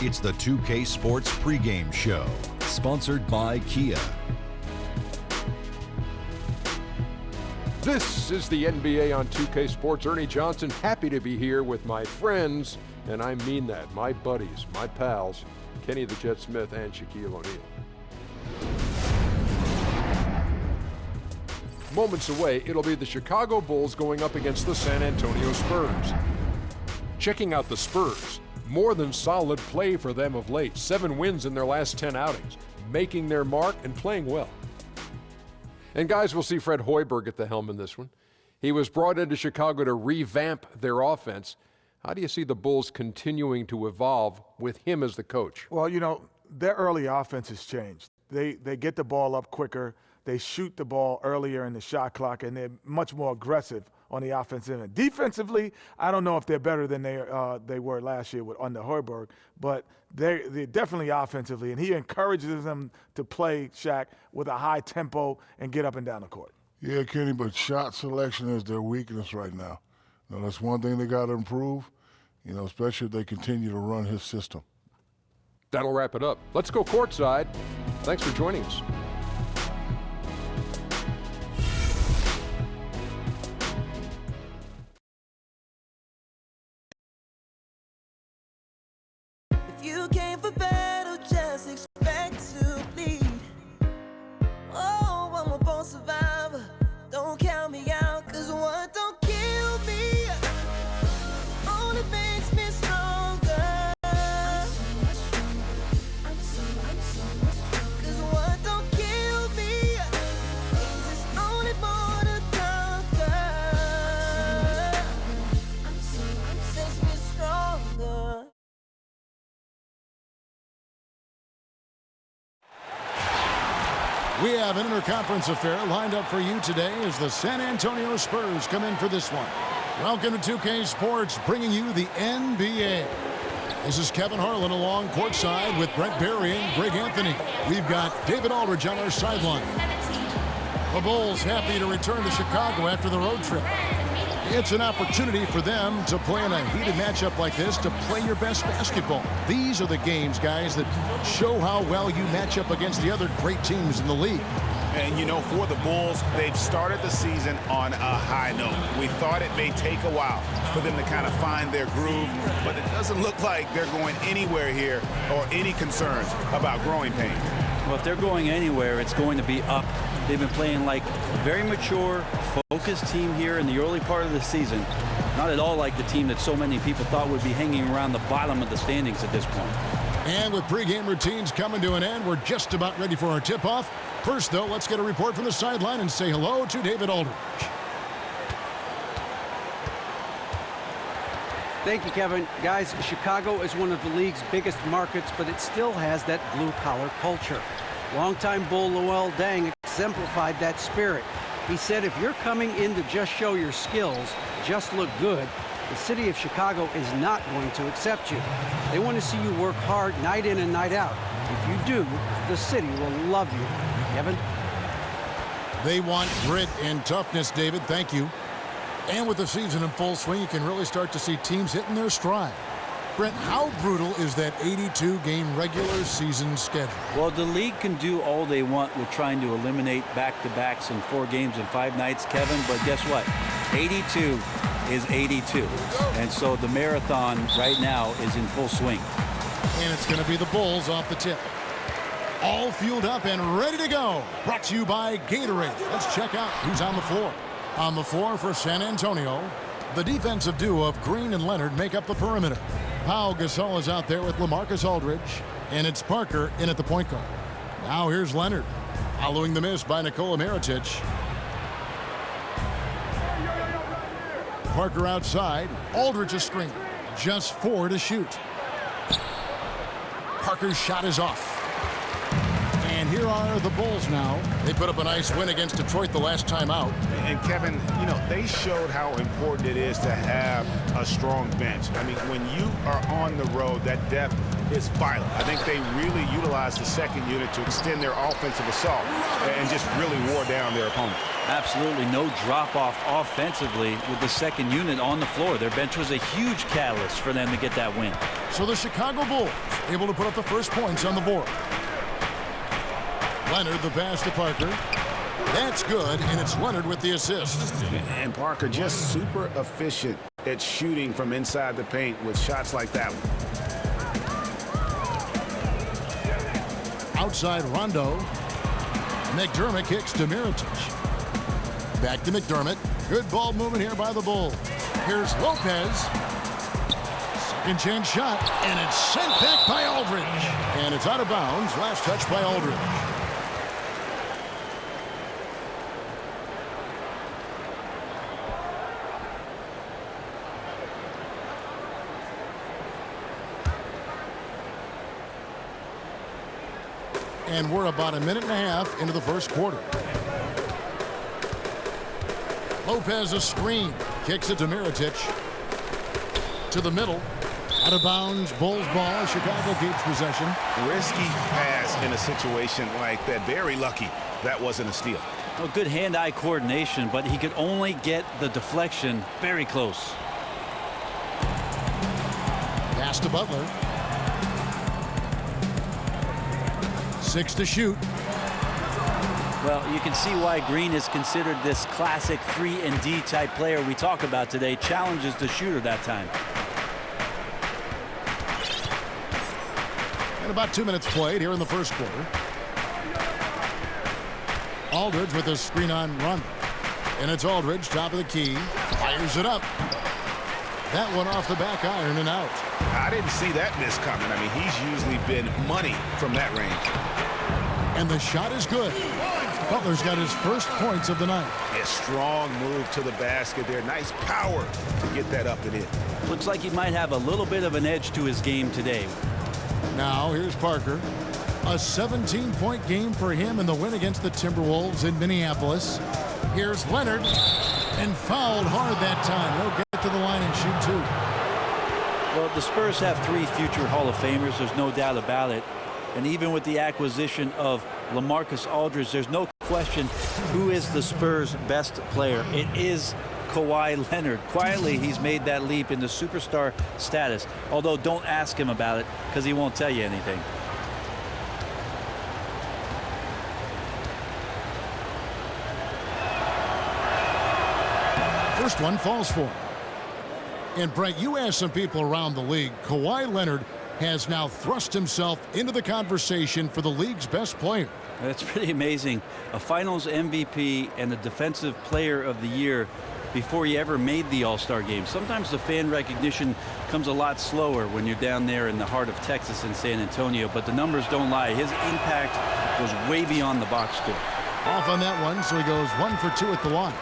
It's the 2K Sports pregame show, sponsored by Kia. This is the NBA on 2K Sports. Ernie Johnson, happy to be here with my friends, and I mean that, my buddies, my pals, Kenny the Jet Smith and Shaquille O'Neal. Moments away, it'll be the Chicago Bulls going up against the San Antonio Spurs. Checking out the Spurs, more than solid play for them of late. 7 wins in their last 10 outings, making their mark and playing well. And guys, we'll see Fred Hoiberg at the helm in this one. He was brought into Chicago to revamp their offense. How do you see the Bulls continuing to evolve with him as the coach? Well, you know, their early offense has changed. They get the ball up quicker. They shoot the ball earlier in the shot clock, and they're much more aggressive on the offensive end. Defensively, I don't know if they're better than they were last year under Hoiberg, but they're definitely offensively, and he encourages them to play, Shaq, with a high tempo and get up and down the court. Yeah, Kenny, but shot selection is their weakness right now. You know, that's one thing they got to improve, you know, especially if they continue to run his system. That'll wrap it up. Let's go courtside. Thanks for joining us. You came for battle, just expect to bleed. Oh, I'm a born survivor. Don't count me out, cause what don't kill me only makes me stronger. Cause what don't kill me means it's only more to conquer. Makes me stronger. We have an interconference affair lined up for you today as the San Antonio Spurs come in for this one. Welcome to 2K Sports, bringing you the NBA. This is Kevin Harlan along courtside with Brent Barry and Greg Anthony. We've got David Aldridge on our sideline. The Bulls happy to return to Chicago after the road trip. It's an opportunity for them to play in a heated matchup like this, to play your best basketball. These are the games, guys, that show how well you match up against the other great teams in the league. And, you know, for the Bulls, they've started the season on a high note. We thought it may take a while for them to kind of find their groove, but it doesn't look like they're going anywhere here or any concerns about growing pains. Well, if they're going anywhere, it's going to be up. They've been playing like a very mature, focused team here in the early part of the season. Not at all like the team that so many people thought would be hanging around the bottom of the standings at this point. And with pregame routines coming to an end, we're just about ready for our tip-off. First, though, let's get a report from the sideline and say hello to David Aldridge. Thank you, Kevin. Guys, Chicago is one of the league's biggest markets, but it still has that blue-collar culture. Longtime Bull Luol Deng exemplified that spirit. He said if you're coming in to just show your skills, just look good, the city of Chicago is not going to accept you. They want to see you work hard night in and night out. If you do, the city will love you. Kevin? They want grit and toughness, David. Thank you. And with the season in full swing, you can really start to see teams hitting their stride. Brent, how brutal is that 82-game regular season schedule? Well, the league can do all they want with trying to eliminate back-to-backs in 4 games in 5 nights, Kevin, but guess what? 82 is 82. And so the marathon right now is in full swing. And it's going to be the Bulls off the tip. All fueled up and ready to go. Brought to you by Gatorade. Let's check out who's on the floor. On the floor for San Antonio, the defensive duo of Green and Leonard make up the perimeter. Pau Gasol is out there with LaMarcus Aldridge, and it's Parker in at the point guard. Now here's Leonard, following the miss by Nikola Mirotic. Parker outside, Aldridge a screen, just 4 to shoot. Parker's shot is off, and here are the Bulls now. They put up a nice win against Detroit the last time out. And Kevin, you know, they showed how important it is to have a strong bench. I mean, when you are on the road, that depth is vital. I think they really utilized the second unit to extend their offensive assault and just really wore down their opponent. Absolutely no drop-off offensively with the second unit on the floor. Their bench was a huge catalyst for them to get that win. So the Chicago Bulls able to put up the first points on the board. Leonard the pass to Parker. That's good, and it's Leonard with the assist. And Parker just super efficient at shooting from inside the paint with shots like that one. Outside Rondo. McDermott kicks to Mirotic. Back to McDermott. Good ball movement here by the Bulls. Here's Lopez. Second chance shot, and it's sent back by Aldridge. And it's out of bounds. Last touch by Aldridge. And we're about a minute and a half into the first quarter. Lopez a screen. Kicks it to Mirotic. To the middle. Out of bounds. Bulls ball. Chicago keeps possession. Risky pass in a situation like that. Very lucky that wasn't a steal. Well, good hand-eye coordination, but he could only get the deflection very close. Pass to Butler. 6 to shoot. Well, you can see why Green is considered this classic 3-and-D type player we talk about today. Challenges the shooter that time. And about 2 minutes played here in the first quarter. Aldridge with a screen on Rondo. And it's Aldridge, top of the key. Fires it up. That one off the back iron and out. I didn't see that miss coming. I mean, he's usually been money from that range. And the shot is good. Butler's got his first points of the night. A strong move to the basket there. Nice power to get that up and in. Looks like he might have a little bit of an edge to his game today. Now here's Parker. A 17-point game for him in the win against the Timberwolves in Minneapolis. Here's Leonard. And fouled hard that time. He'll get to the line and shoot two. Well, the Spurs have 3 future Hall of Famers. There's no doubt about it. And even with the acquisition of LaMarcus Aldridge, there's no question who is the Spurs' best player. It is Kawhi Leonard. Quietly, he's made that leap into superstar status. Although, don't ask him about it because he won't tell you anything. First one falls for him. And Brent, you asked some people around the league. Kawhi Leonard has now thrust himself into the conversation for the league's best player. That's pretty amazing. A Finals MVP and the Defensive Player of the Year before he ever made the All-Star game. Sometimes the fan recognition comes a lot slower when you're down there in the heart of Texas in San Antonio, but the numbers don't lie. His impact goes way beyond the box score. Off on that one, so he goes 1 for 2 at the line.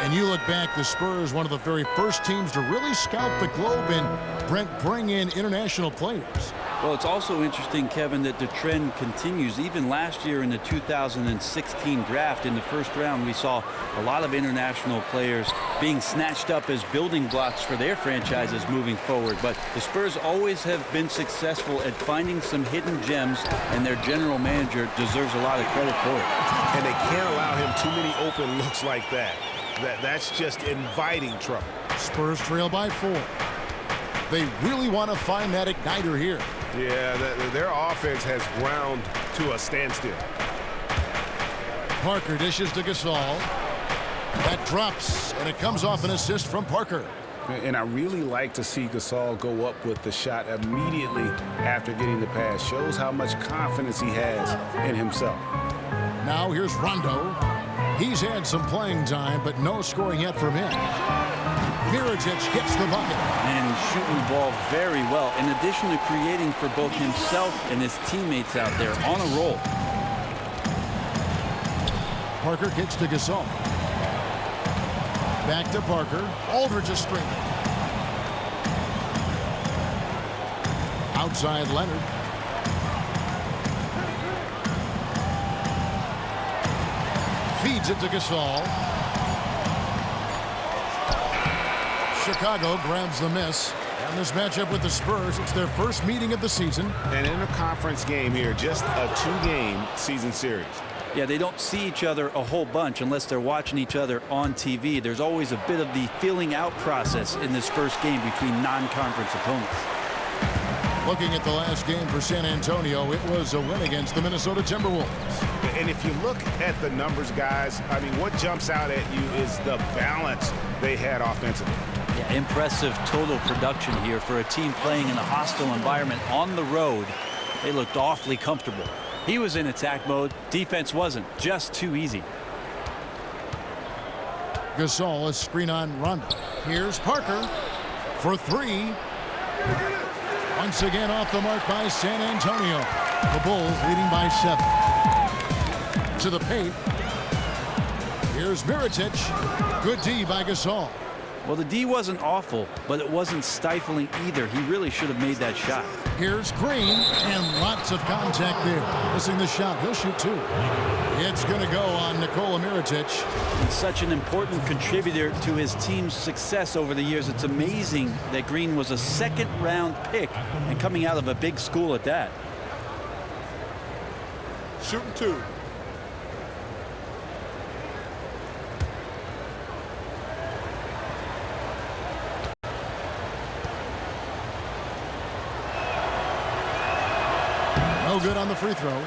And you look back, the Spurs, one of the very first teams to really scout the globe and, Brent, bring in international players. Well, it's also interesting, Kevin, that the trend continues. Even last year in the 2016 draft, in the first round, we saw a lot of international players being snatched up as building blocks for their franchises moving forward. But the Spurs always have been successful at finding some hidden gems, and their general manager deserves a lot of credit for it. And they can't allow him too many open looks like that. That's just inviting trouble. Spurs trail by 4. They really want to find that igniter here. Yeah, their offense has ground to a standstill. Parker dishes to Gasol. That drops, and it comes off an assist from Parker. And I really like to see Gasol go up with the shot immediately after getting the pass. Shows how much confidence he has in himself. Now here's Rondo. He's had some playing time, but no scoring yet from him. Mirotic gets the bucket. And he's shooting the ball very well, in addition to creating for both himself and his teammates out there on a roll. Parker kicks to Gasol. Back to Parker. Aldridge is screen. Outside Leonard. Feeds it to Gasol. Chicago grabs the miss. And this matchup with the Spurs, it's their first meeting of the season. An interconference game here, just a 2-game season series. Yeah, they don't see each other a whole bunch unless they're watching each other on TV. There's always a bit of the feeling out process in this first game between non-conference opponents. Looking at the last game for San Antonio, it was a win against the Minnesota Timberwolves. And if you look at the numbers, guys, I mean, what jumps out at you is the balance they had offensively. Yeah, impressive total production here for a team playing in a hostile environment on the road. They looked awfully comfortable. He was in attack mode. Defense wasn't. Just too easy. Gasol, a screen on Rondo. Here's Parker for 3. Once again off the mark by San Antonio. The Bulls leading by 7. To the paint. Here's Mirotic. Good D by Gasol. Well, the D wasn't awful, but it wasn't stifling either. He really should have made that shot. Here's Green, and lots of contact there. Missing the shot. He'll shoot 2. It's going to go on Nikola Mirotic. And such an important contributor to his team's success over the years. It's amazing that Green was a second-round pick and coming out of a big school at that. Shooting 2. No good on the free throw.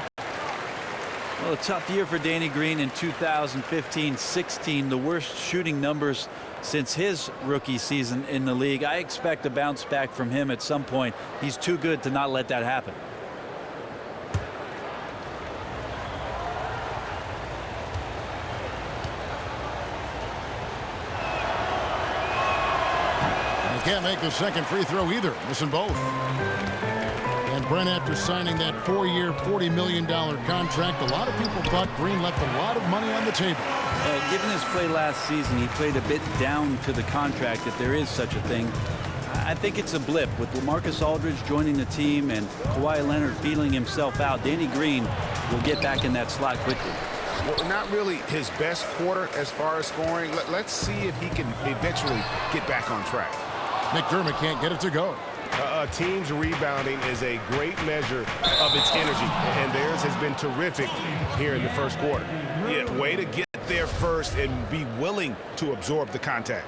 Well, a tough year for Danny Green in 2015-16. The worst shooting numbers since his rookie season in the league. I expect a bounce back from him at some point. He's too good to not let that happen. And he can't make the second free throw either. Missing both. And Brent, after signing that 4-year, $40 million contract, a lot of people thought Green left a lot of money on the table. Given his play last season, he played a bit down to the contract, if there is such a thing. I think it's a blip. With LaMarcus Aldridge joining the team and Kawhi Leonard feeling himself out, Danny Green will get back in that slot quickly. Well, not really his best quarter as far as scoring. Let's see if he can eventually get back on track. McDermott can't get it to go. A team's rebounding is a great measure of its energy, and theirs has been terrific here in the first quarter. Yeah, way to get there first and be willing to absorb the contact.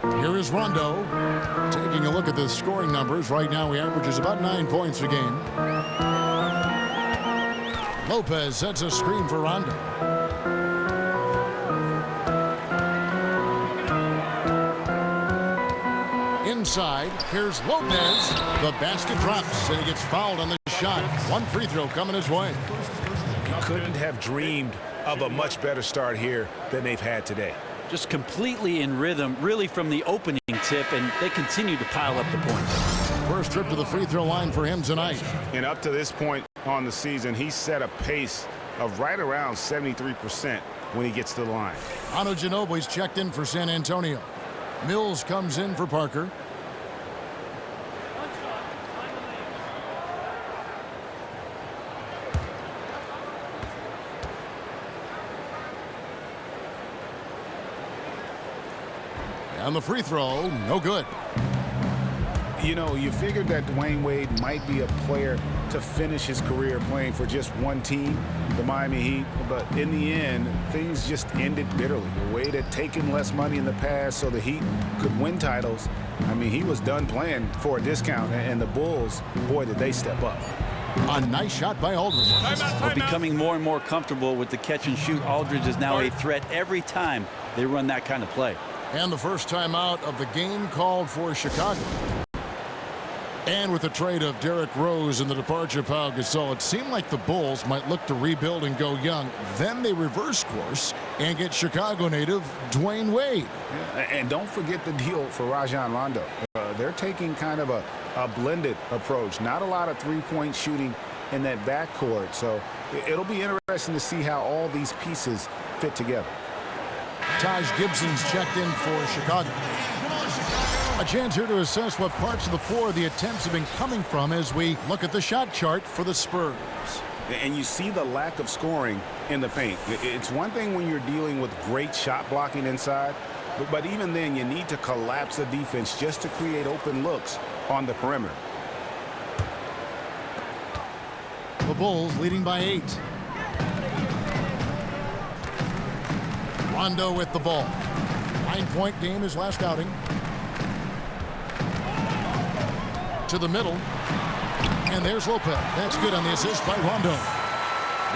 Here is Rondo. Taking a look at the scoring numbers. Right now he averages about 9 points a game. Lopez sets a screen for Rondo. Inside, here's Lopez. The basket drops, and he gets fouled on the shot. 1 free throw coming his way. You couldn't have dreamed of a much better start here than they've had today. Just completely in rhythm, really from the opening tip, and they continue to pile up the points. First trip to the free throw line for him tonight. And up to this point on the season, he's set a pace of right around 73% when he gets to the line. Ano Ginobili's checked in for San Antonio. Mills comes in for Parker. And the free throw, no good. You know, you figured that Dwayne Wade might be a player to finish his career playing for just one team, the Miami Heat, but in the end, things just ended bitterly. Wade had taken less money in the past so the Heat could win titles. I mean, he was done playing for a discount, and the Bulls, boy, did they step up. A nice shot by Aldridge. Well, becoming more and more comfortable with the catch and shoot, Aldridge is now a threat every time they run that kind of play. And the first time out of the game called for Chicago. And with the trade of Derrick Rose and the departure of Pau Gasol, it seemed like the Bulls might look to rebuild and go young. Then they reverse course and get Chicago native Dwayne Wade. Yeah, and don't forget the deal for Rajon Rondo. They're taking kind of a blended approach. Not a lot of three-point shooting in that backcourt. So it'll be interesting to see how all these pieces fit together. Taj Gibson's checked in for Chicago. A chance here to assess what parts of the floor the attempts have been coming from as we look at the shot chart for the Spurs. And you see the lack of scoring in the paint. It's one thing when you're dealing with great shot blocking inside, but even then you need to collapse the defense just to create open looks on the perimeter. The Bulls leading by 8. Rondo with the ball. 9-point game his last outing. To the middle. And there's Lopez. That's good on the assist by Rondo.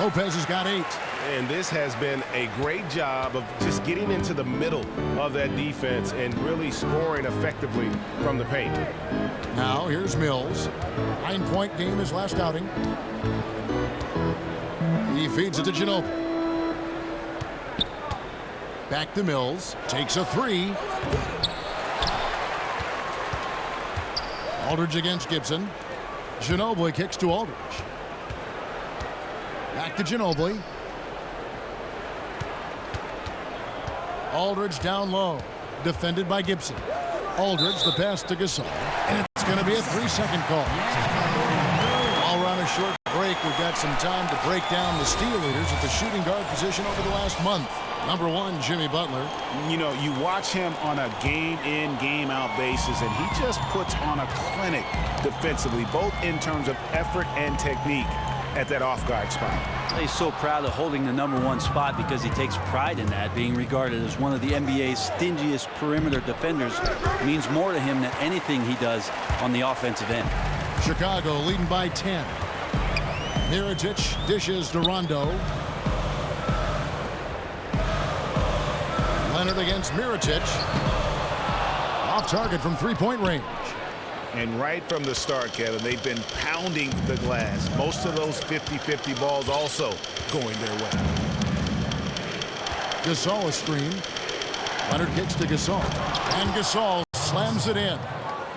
Lopez has got 8. And this has been a great job of just getting into the middle of that defense and really scoring effectively from the paint. Now here's Mills. 9-point game his last outing. He feeds it to Ginobili. Back to Mills. Takes a 3. Aldridge against Gibson. Ginobili kicks to Aldridge. Back to Ginobili. Aldridge down low. Defended by Gibson. Aldridge, the pass to Gasol. And it's going to be a 3-second call. While we're on a short break, we've got some time to break down the steal leaders at the shooting guard position over the last month. Number 1, Jimmy Butler. You know, you watch him on a game-in, game-out basis, and he just puts on a clinic defensively, both in terms of effort and technique at that off-guard spot. He's so proud of holding the number 1 spot because he takes pride in that. Being regarded as one of the NBA's stingiest perimeter defenders means more to him than anything he does on the offensive end. Chicago leading by 10. Mirotic dishes to Rondo. Leonard against Mirotic. Off target from 3-point range. And right from the start, Kevin, they've been pounding the glass. Most of those 50-50 balls also going their way. Gasol a screen. Leonard kicks to Gasol. And Gasol slams it in.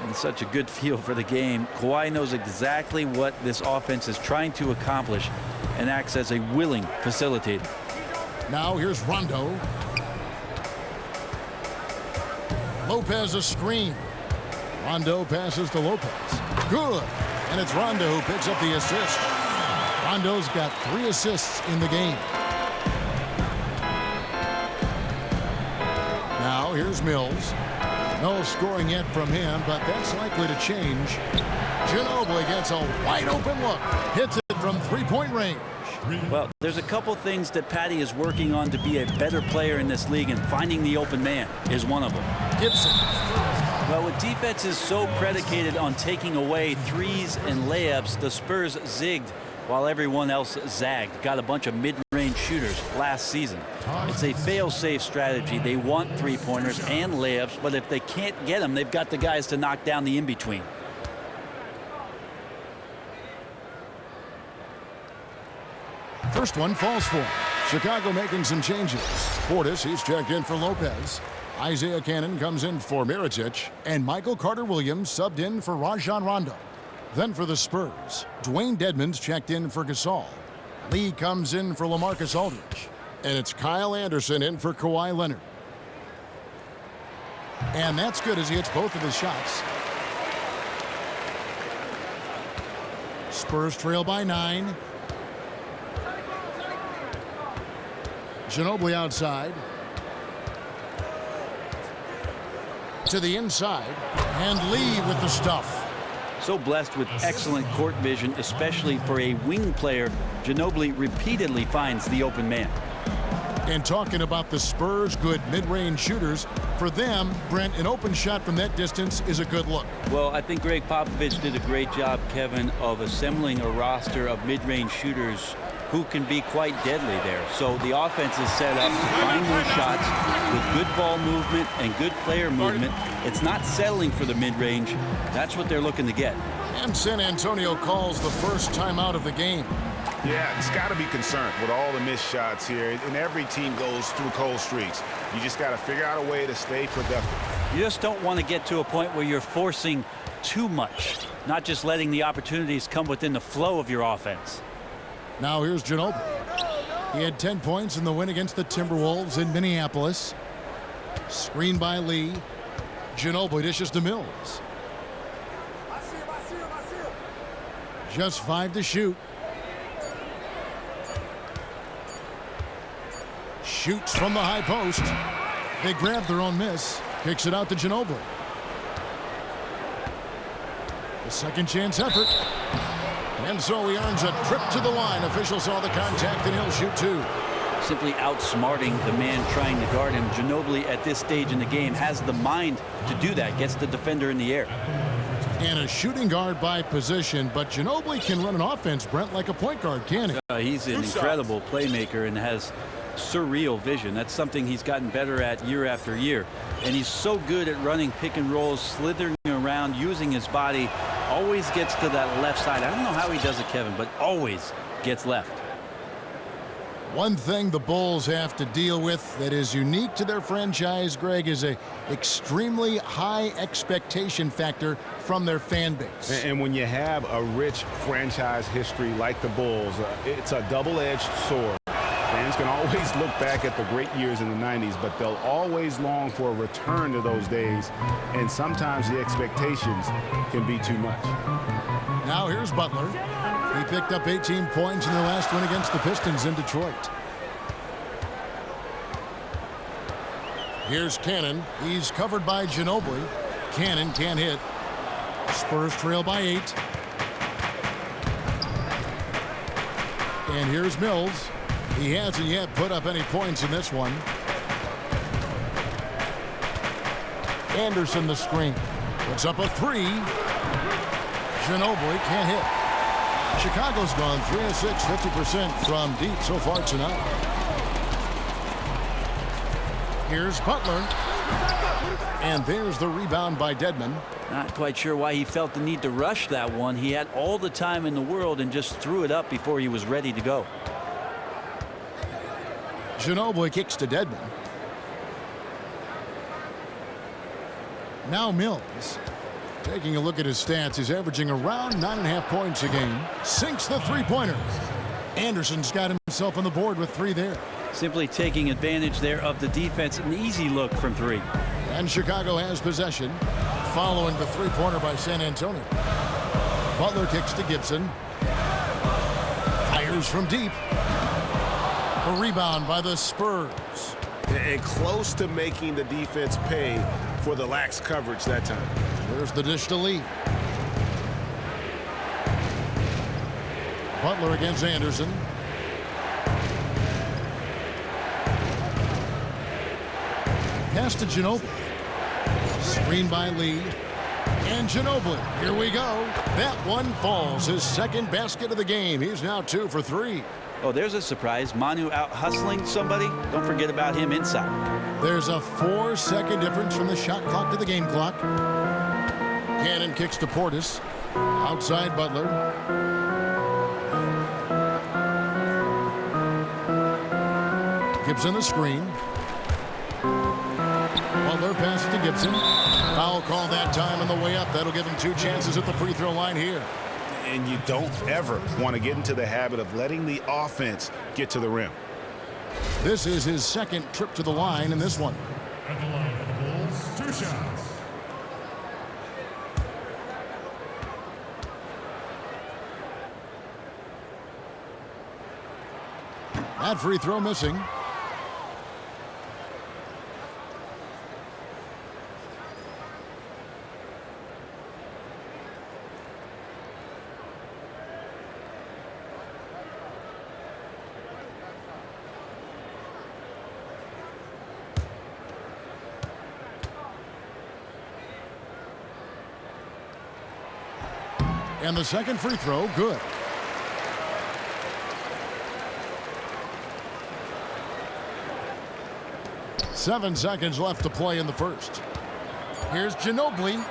And such a good feel for the game. Kawhi knows exactly what this offense is trying to accomplish and acts as a willing facilitator. Now here's Rondo. Lopez a screen. Rondo passes to Lopez. Good. And it's Rondo who picks up the assist. Rondo's got 3 assists in the game. Now here's Mills. No scoring yet from him, but that's likely to change. Ginobili gets a wide open look. Hits it from 3-point range. Well, there's a couple things that Patty is working on to be a better player in this league, and finding the open man is one of them. Gibson. Well, with defenses so predicated on taking away threes and layups, the Spurs zigged while everyone else zagged. Got a bunch of mid-range shooters last season. It's a fail-safe strategy. They want three-pointers and layups, but if they can't get them, they've got the guys to knock down the in-between. First one falls for him. Chicago making some changes. Portis, he's checked in for Lopez. Isaiah Cannon comes in for Mirotic. And Michael Carter-Williams subbed in for Rajon Rondo. Then for the Spurs, Dwayne Dedmon's checked in for Gasol. Lee comes in for LaMarcus Aldridge. And it's Kyle Anderson in for Kawhi Leonard. And that's good as he hits both of his shots. Spurs trail by 9. Ginobili outside. To the inside. And Lee with the stuff. So blessed with excellent court vision, especially for a wing player. Ginobili repeatedly finds the open man. And talking about the Spurs' good mid-range shooters, for them, Brent, an open shot from that distance is a good look. Well, I think Greg Popovich did a great job, Kevin, of assembling a roster of mid-range shooters who can be quite deadly there. So the offense is set up to find those shots with good ball movement and good player movement. It's not settling for the mid-range. That's what they're looking to get. And San Antonio calls the first timeout of the game. Yeah, it's got to be concerned with all the missed shots here. And every team goes through cold streaks. You just got to figure out a way to stay productive. You just don't want to get to a point where you're forcing too much, not just letting the opportunities come within the flow of your offense. Now here's Ginobili. He had 10 points in the win against the Timberwolves in Minneapolis. Screen by Lee. Ginobili dishes to Mills. Just 5 to shoot. Shoots from the high post. They grab their own miss. Kicks it out to Ginobili. The second chance effort. And so he earns a trip to the line. Officials saw the contact and he'll shoot 2. Simply outsmarting the man trying to guard him. Ginobili at this stage in the game has the mind to do that. Gets the defender in the air. And a shooting guard by position, but Ginobili can run an offense, Brent, like a point guard, can he? He's an incredible playmaker and has surreal vision. That's something he's gotten better at year after year. And he's so good at running pick and rolls, slithering around, using his body. Always gets to that left side. I don't know how he does it, Kevin, but always gets left. One thing the Bulls have to deal with that is unique to their franchise, Greg, is a extremely high expectation factor from their fan base. And when you have a rich franchise history like the Bulls, it's a double-edged sword. Fans can always look back at the great years in the 90s, but they'll always long for a return to those days, and sometimes the expectations can be too much. Now here's Butler. He picked up 18 points in their last win against the Pistons in Detroit. Here's Cannon. He's covered by Ginobili. Cannon can't hit. Spurs trail by 8. And here's Mills. He hasn't yet put up any points in this one. Anderson the screen. Puts up a 3. Ginobili can't hit. Chicago's gone 3 of 6, 50% from deep so far tonight. Here's Butler. And there's the rebound by Dedmon. Not quite sure why he felt the need to rush that one. He had all the time in the world and just threw it up before he was ready to go. Ginobili kicks to Dedmon. Now Mills. Taking a look at his stats, he's averaging around 9.5 points a game. Sinks the three-pointer. Anderson's got himself on the board with 3 there. Simply taking advantage there of the defense. An easy look from 3. And Chicago has possession. Following the three-pointer by San Antonio. Butler kicks to Gibson. Fires from deep. A rebound by the Spurs. And close to making the defense pay for the lax coverage that time. There's the dish to Lee. Butler against Anderson. Pass to Ginobili. Screen by Lee. And Ginobili. Here we go. That one falls. His second basket of the game. He's now 2 for 3. Oh, there's a surprise. Manu out hustling somebody. Don't forget about him inside. There's a 4-second difference from the shot clock to the game clock. Cannon kicks to Portis. Outside Butler. Gibson the screen. Butler passes to Gibson. Foul call that time on the way up. That'll give him 2 chances at the free throw line here. And you don't ever want to get into the habit of letting the offense get to the rim. This is his second trip to the line in this one. At the line of the Bulls, 2 shots. That free throw missing. And the second free throw, good. Seven seconds left to play in the first. Here's Ginobili.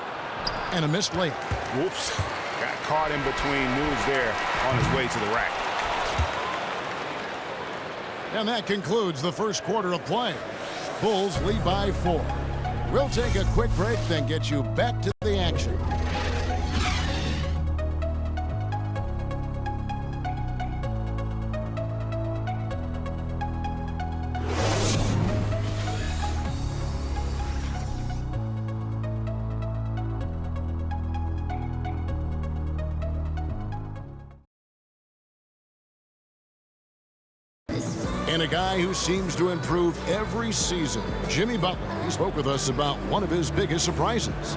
And a missed layup. Whoops. Got caught in between moves there on his way to the rack. And that concludes the first quarter of play. Bulls lead by 4. We'll take a quick break, then get you back to the action. And a guy who seems to improve every season, Jimmy Butler. He spoke with us about one of his biggest surprises.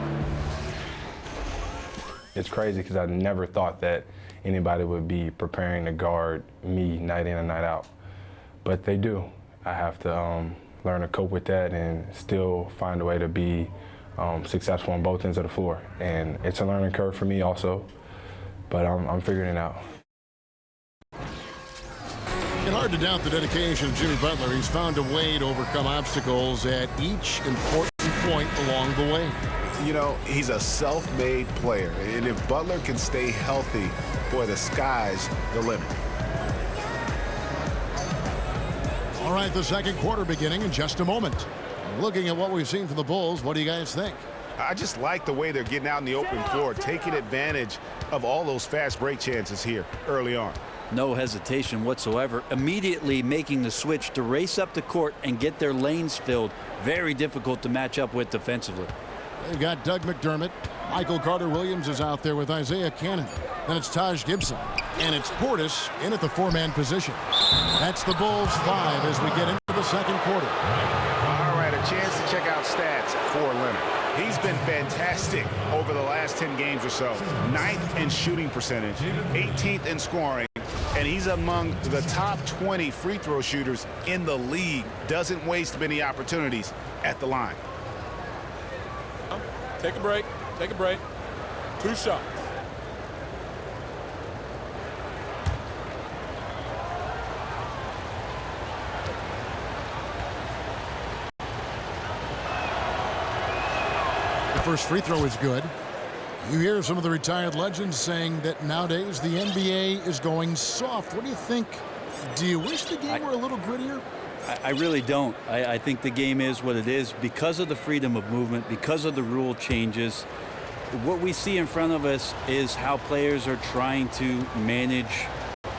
It's crazy because I never thought that anybody would be preparing to guard me night in and night out. But they do. I have to learn to cope with that and still find a way to be successful on both ends of the floor. And it's a learning curve for me also, but I'm figuring it out. It's hard to doubt the dedication of Jimmy Butler. He's found a way to overcome obstacles at each important point along the way. You know, he's a self-made player, and if Butler can stay healthy, boy, the sky's the limit. All right, the second quarter beginning in just a moment. Looking at what we've seen from the Bulls, what do you guys think? I just like the way they're getting out in the open floor, taking advantage of all those fast break chances here early on. No hesitation whatsoever. Immediately making the switch to race up the court and get their lanes filled. Very difficult to match up with defensively. They've got Doug McDermott. Michael Carter-Williams is out there with Isaiah Cannon. Then it's Taj Gibson. And it's Portis in at the four-man position. That's the Bulls 5 as we get into the second quarter. All right, a chance to check out stats for Leonard. He's been fantastic over the last 10 games or so. 9th in shooting percentage, 18th in scoring, and he's among the top 20 free throw shooters in the league. Doesn't waste many opportunities at the line. Take a break. Take a break. 2 shots. The first free throw is good. You hear some of the retired legends saying that nowadays the NBA is going soft. What do you think? Do you wish the game were a little grittier? I really don't. I think the game is what it is because of the freedom of movement, because of the rule changes. What we see in front of us is how players are trying to manage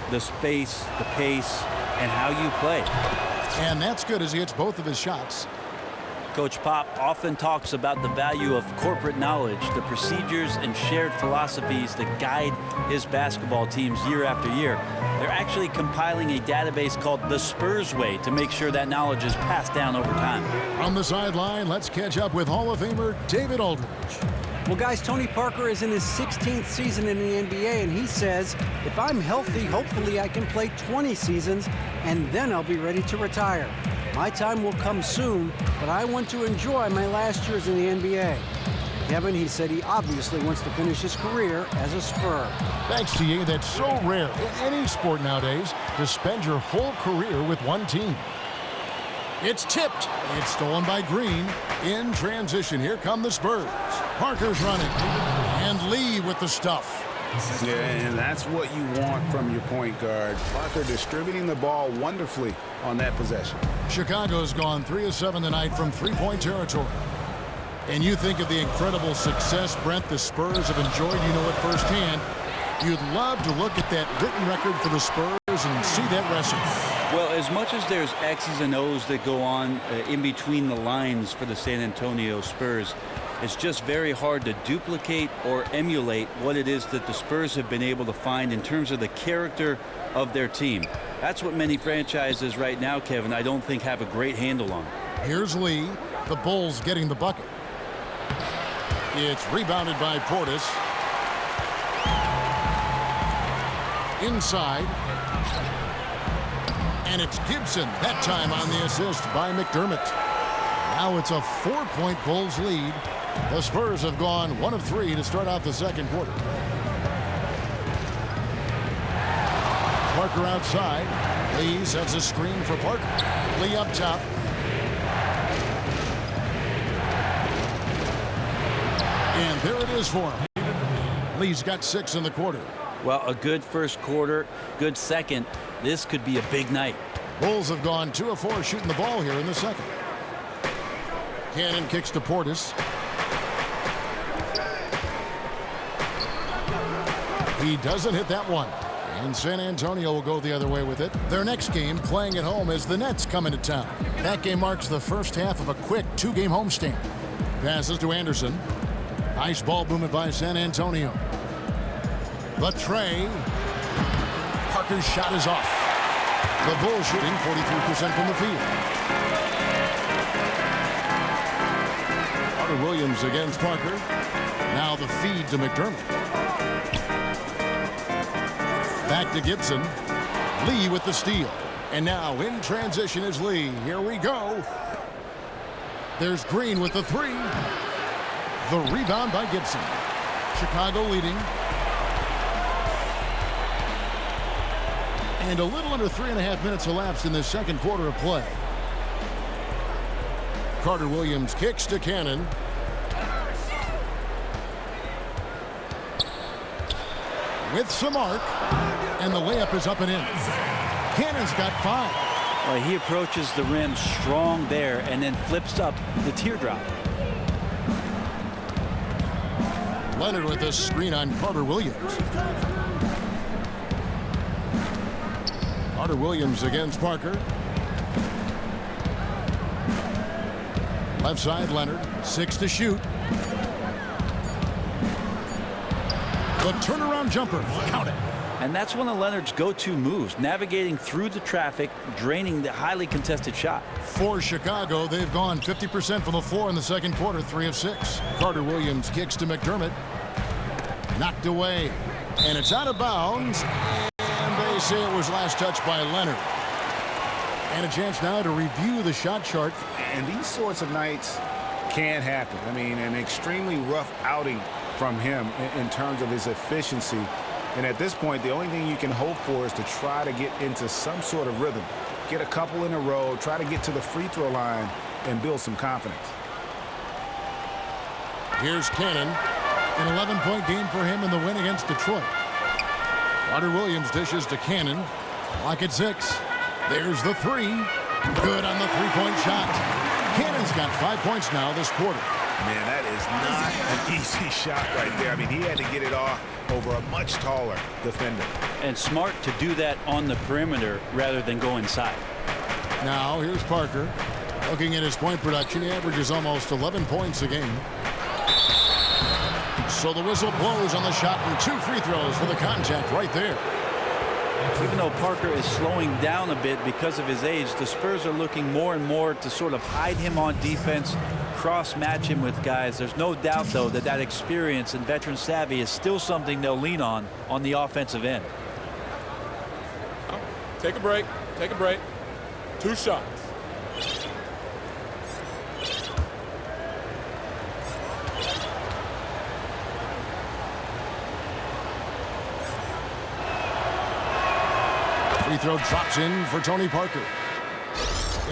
the space, the pace, and how you play. And that's good as he hits both of his shots. Coach Pop often talks about the value of corporate knowledge, the procedures and shared philosophies that guide his basketball teams year after year. They're actually compiling a database called the Spurs Way to make sure that knowledge is passed down over time. On the sideline, let's catch up with Hall of Famer David Aldridge. Well, guys, Tony Parker is in his 16th season in the NBA, and he says, if I'm healthy, hopefully I can play 20 seasons, and then I'll be ready to retire. My time will come soon, but I want to enjoy my last years in the NBA. Kevin, he said he obviously wants to finish his career as a Spur. Thanks to you. That's so rare in any sport nowadays to spend your whole career with one team. It's tipped. It's stolen by Green. In transition, here come the Spurs. Parker's running. And Lee with the stuff. Yeah, and that's what you want from your point guard. Parker distributing the ball wonderfully on that possession. Chicago's gone 3 of 7 tonight from three-point territory. And you think of the incredible success, Brent, the Spurs have enjoyed. You know it firsthand. You'd love to look at that written record for the Spurs and see that wrestle. Well, as much as there's X's and O's that go on in between the lines for the San Antonio Spurs, it's just very hard to duplicate or emulate what it is that the Spurs have been able to find in terms of the character of their team. That's what many franchises right now, Kevin, I don't think have a great handle on. Here's Lee. The Bulls getting the bucket. It's rebounded by Portis. Inside. And it's Gibson, that time on the assist by McDermott. Now it's a 4-point Bulls lead. The Spurs have gone 1 of 3 to start out the second quarter. Parker outside. Lee sets a screen for Parker. Lee up top. And there it is for him. Lee's got 6 in the quarter. Well, a good first quarter, good second. This could be a big night. Bulls have gone 2 of 4 shooting the ball here in the second. Cannon kicks to Portis. He doesn't hit that one. And San Antonio will go the other way with it. Their next game playing at home as the Nets come into town. That game marks the first half of a quick 2-game homestand. Passes to Anderson. Nice ball movement by San Antonio. The tray. Parker's shot is off. The Bulls shooting 43% from the field. Carter Williams against Parker. Now the feed to McDermott. Back to Gibson. Lee with the steal. And now in transition is Lee. Here we go. There's Green with the three. The rebound by Gibson. Chicago leading. And a little under 3.5 minutes elapsed in the second quarter of play. Carter Williams kicks to Cannon. With some arc. And the layup is up and in. Cannon's got 5. Well, he approaches the rim strong there and then flips up the teardrop. Leonard with a screen on Carter Williams. Carter Williams against Parker. Left side, Leonard. 6 to shoot. The turnaround jumper. Count it. And that's one of Leonard's go-to moves, navigating through the traffic, draining the highly contested shot. For Chicago, they've gone 50% from the floor in the second quarter, 3 of 6. Carter Williams kicks to McDermott. Knocked away. And it's out of bounds. And they say it was last touched by Leonard. And a chance now to review the shot chart. And these sorts of nights can happen. I mean, an extremely rough outing from him in terms of his efficiency. And at this point, the only thing you can hope for is to try to get into some sort of rhythm. Get a couple in a row, try to get to the free throw line, and build some confidence. Here's Cannon. An 11-point game for him in the win against Detroit. Carter Williams dishes to Cannon. Clock at 6. There's the three. Good on the three-point shot. Cannon's got 5 points now this quarter. Man, that is not an easy shot right there. I mean, he had to get it off over a much taller defender. And smart to do that on the perimeter rather than go inside. Now here's Parker. Looking at his point production, he averages almost 11 points a game. So the whistle blows on the shot and 2 free throws for the contact right there. Even though Parker is slowing down a bit because of his age, the Spurs are looking more and more to sort of hide him on defense, cross-match him with guys. There's no doubt, though, that that experience and veteran savvy is still something they'll lean on the offensive end. Take a break. Take a break. 2 shots. Free throw drops in for Tony Parker.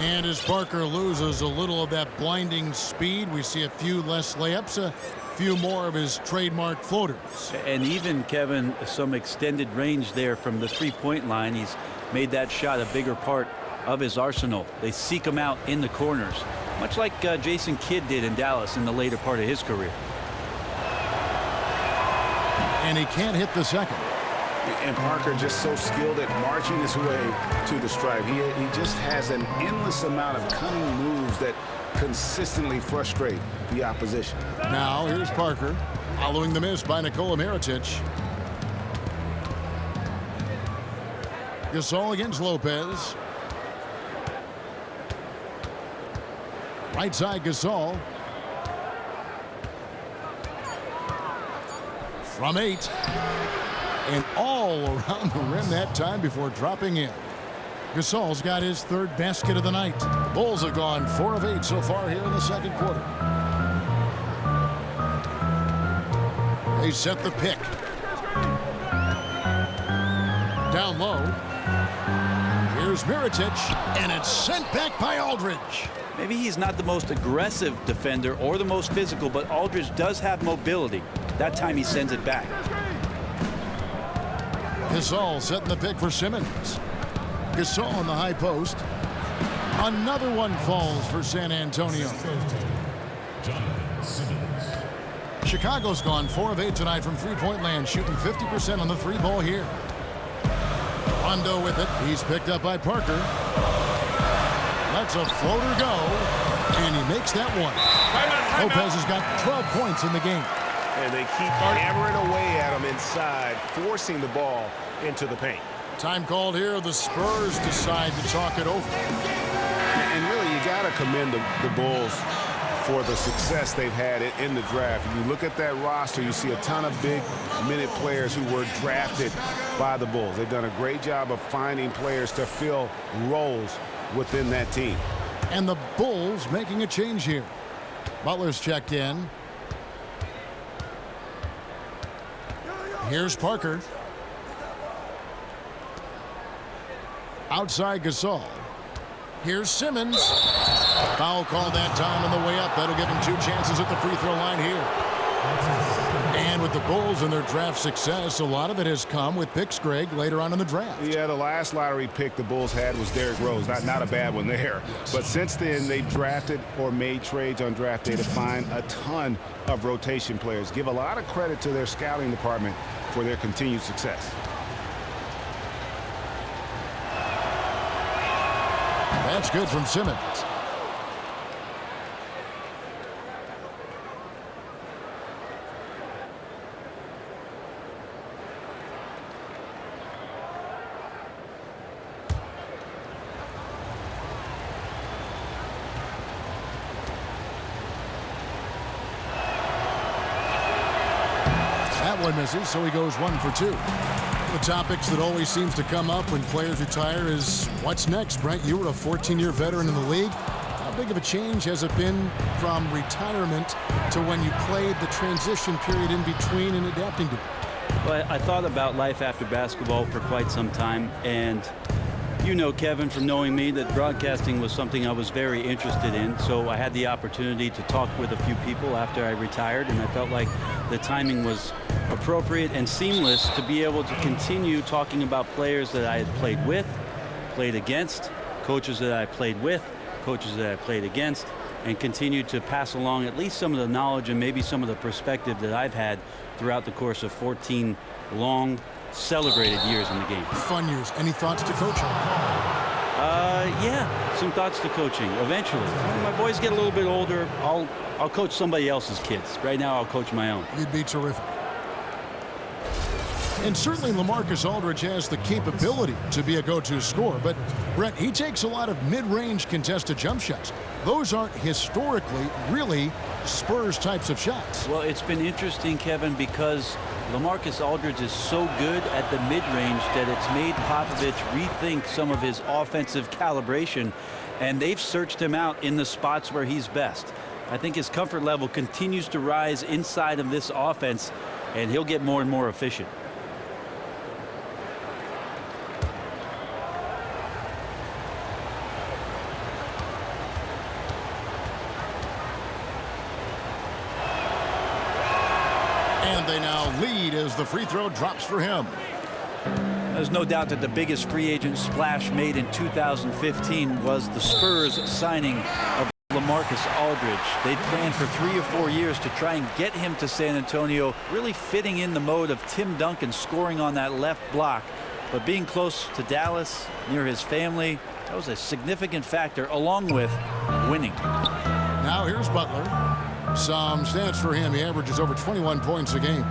And as Parker loses a little of that blinding speed, we see a few less layups, a few more of his trademark floaters. And even, Kevin, some extended range there from the three-point line. He's made that shot a bigger part of his arsenal. They seek him out in the corners, much like Jason Kidd did in Dallas in the later part of his career. And he can't hit the second. And Parker just so skilled at marching his way to the stripe. He just has an endless amount of cunning moves that consistently frustrate the opposition. Now here's Parker following the miss by Nikola Mirotic. Gasol against Lopez. Right side Gasol. From 8. And all around the rim that time before dropping in. Gasol's got his 3rd basket of the night. The Bulls have gone 4 of 8 so far here in the second quarter. They set the pick. Down low. Here's Mirotic, and it's sent back by Aldridge. Maybe he's not the most aggressive defender or the most physical, but Aldridge does have mobility. That time he sends it back. Gasol setting the pick for Simmons. Gasol on the high post. Another one falls for San Antonio. Chicago's gone 4 of 8 tonight from three-point land, shooting 50% on the 3-ball here. Rondo with it. He's picked up by Parker. Lets a floater go, and he makes that one. Lopez has got 12 points in the game. And they keep hammering away at him inside, forcing the ball into the paint. Time called here. The Spurs decide to talk it over. And really, you got to commend the Bulls for the success they've had in the draft. If you look at that roster, you see a ton of big-minute players who were drafted by the Bulls. They've done a great job of finding players to fill roles within that team. And the Bulls making a change here. Butler's checked in. Here's Parker. Outside Gasol. Here's Simmons. Foul called that time on the way up. That'll give him 2 chances at the free throw line here. And with the Bulls and their draft success, a lot of it has come with picks, Greg, later on in the draft. Yeah, the last lottery pick the Bulls had was Derrick Rose. Not a bad one there. Yes. But since then, they've drafted or made trades on draft day to find a ton of rotation players. Give a lot of credit to their scouting department for their continued success. That's good from Simmons. That one misses, so he goes 1 for 2. The topics that always seems to come up when players retire is what's next. Brent, you were a 14-year veteran in the league. How big of a change has it been from retirement to when you played, the transition period in between and adapting to it? Well, I thought about life after basketball for quite some time, and you know, Kevin, from knowing me, that broadcasting was something I was very interested in. So I had the opportunity to talk with a few people after I retired, and I felt like the timing was appropriate and seamless to be able to continue talking about players that I had played with, played against, coaches that I played with, coaches that I played against, and continue to pass along at least some of the knowledge and maybe some of the perspective that I've had throughout the course of 14 long, celebrated years in the game. Fun years. Any thoughts to coaching? Yeah, some thoughts to coaching eventually. When my boys get a little bit older, I'll coach somebody else's kids. Right now, I'll coach my own. You'd be terrific. And certainly LaMarcus Aldridge has the capability to be a go-to scorer, but Brett, he takes a lot of mid-range contested jump shots. Those aren't historically really Spurs types of shots. Well, it's been interesting, Kevin, because LaMarcus Aldridge is so good at the mid-range that it's made Popovich rethink some of his offensive calibration, and they've searched him out in the spots where he's best. I think his comfort level continues to rise inside of this offense, and he'll get more and more efficient. And they now lead as the free throw drops for him. There's no doubt that the biggest free agent splash made in 2015 was the Spurs signing of LaMarcus Aldridge. They'd planned for 3 or 4 years to try and get him to San Antonio, really fitting in the mode of Tim Duncan scoring on that left block. But being close to Dallas, near his family, that was a significant factor, along with winning. Now here's Butler. Some stats for him. He averages over 21 points a game.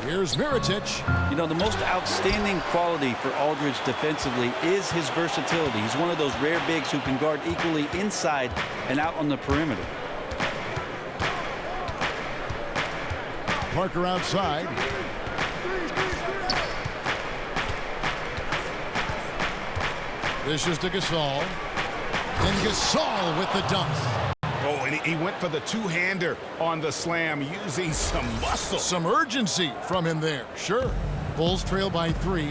Here's Mirotic. You know, the most outstanding quality for Aldridge defensively is his versatility. He's one of those rare bigs who can guard equally inside and out on the perimeter. Parker outside. This is to Gasol. And Gasol with the dunk. Oh, and he went for the two-hander on the slam, using some muscle. Some urgency from him there. Sure. Bulls trail by 3.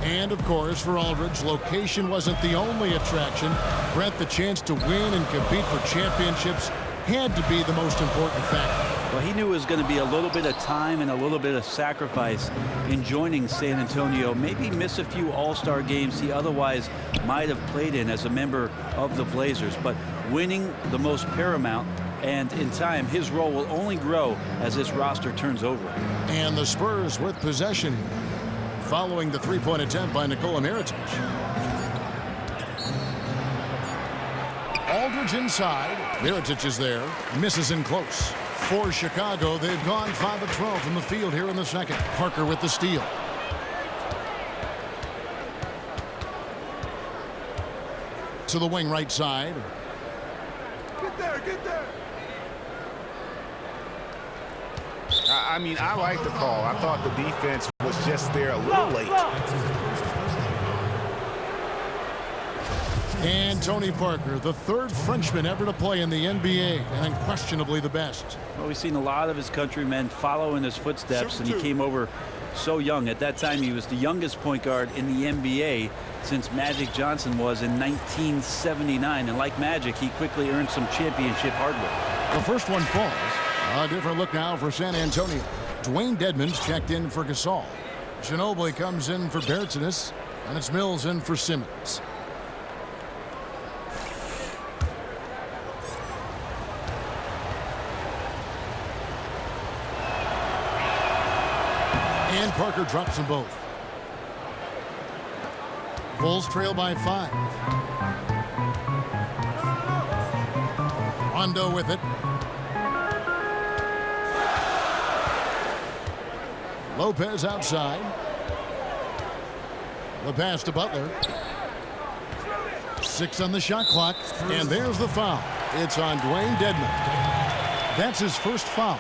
And, of course, for Aldridge, location wasn't the only attraction. Brett, the chance to win and compete for championships had to be the most important factor. Well, he knew it was going to be a little bit of time and a little bit of sacrifice in joining San Antonio. Maybe miss a few all-star games he otherwise might have played in as a member of the Blazers. But winning the most paramount, and in time, his role will only grow as this roster turns over. And the Spurs with possession following the three-point attempt by Nikola Mirotic. Aldridge inside. Mirotic is there. Misses in close. For Chicago, they've gone 5 of 12 from the field here in the second. Parker with the steal. to the wing right side. Get there, get there. I mean, I like the call. I thought the defense was just there a little late. And Tony Parker, the third Frenchman ever to play in the NBA, and unquestionably the best. Well, we've seen a lot of his countrymen follow in his footsteps, and he came over so young. At that time, he was the youngest point guard in the NBA since Magic Johnson was in 1979. And like Magic, he quickly earned some championship hardware. The first one falls. A different look now for San Antonio. Dwayne Dedmon's checked in for Gasol. Ginobili comes in for Bertans, and it's Mills in for Simmons. And Parker drops them both. Bulls trail by 5. Rondo with it. Lopez outside. The pass to Butler. 6 on the shot clock. And there's the foul. It's on Dwayne Dedmon. That's his first foul.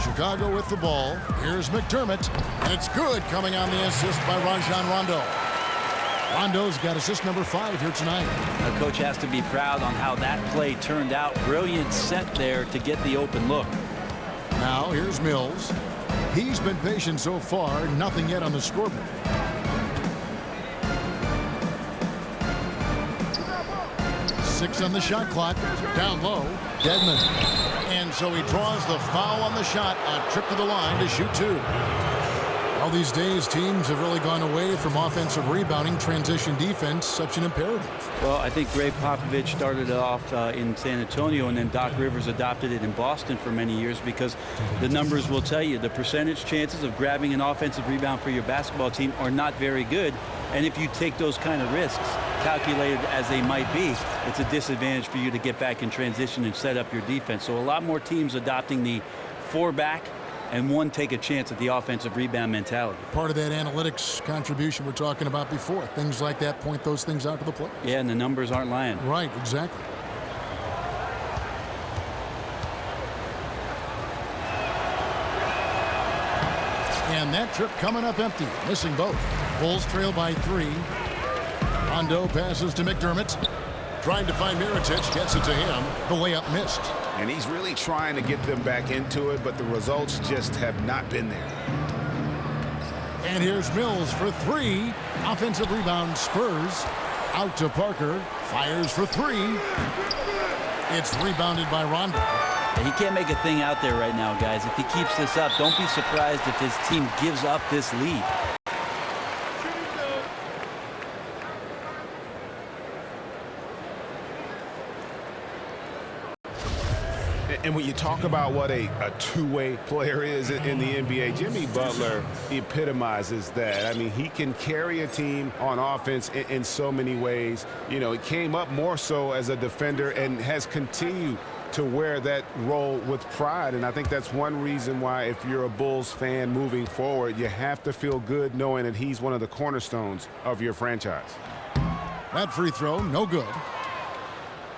Chicago with the ball. Here's McDermott. And it's good, coming on the assist by Rajon Rondo. Rondo's got assist number 5 here tonight. The coach has to be proud on how that play turned out. Brilliant set there to get the open look. Now here's Mills. He's been patient so far. Nothing yet on the scoreboard. Six on the shot clock. Down low. Dedmon. And so he draws the foul on the shot. A trip to the line to shoot 2. All these days, teams have really gone away from offensive rebounding, transition defense, such an imperative. Well, I think Greg Popovich started it off in San Antonio, and then Doc Rivers adopted it in Boston for many years, because the numbers will tell you the percentage chances of grabbing an offensive rebound for your basketball team are not very good. And if you take those kind of risks, calculated as they might be, it's a disadvantage for you to get back in transition and set up your defense. So a lot more teams adopting the 4-back and 1 take a chance at the offensive rebound mentality. Part of that analytics contribution we're talking about before. Things like that point those things out to the players. Yeah, and the numbers aren't lying. Right, exactly. And that trip coming up empty, missing both. Bulls trail by 3. Rondo passes to McDermott. Trying to find Mirotic, gets it to him. The layup missed. And he's really trying to get them back into it, but the results just have not been there. And here's Mills for 3. Offensive rebound, Spurs. Out to Parker. Fires for 3. It's rebounded by Rondo. He can't make a thing out there right now, guys. If he keeps this up, don't be surprised if his team gives up this lead. And when you talk about what a two-way player is in the NBA, Jimmy Butler epitomizes that. I mean, he can carry a team on offense in so many ways. You know, he came up more so as a defender and has continued to wear that role with pride. And I think that's one reason why, if you're a Bulls fan moving forward, you have to feel good knowing that he's one of the cornerstones of your franchise. That free throw, no good.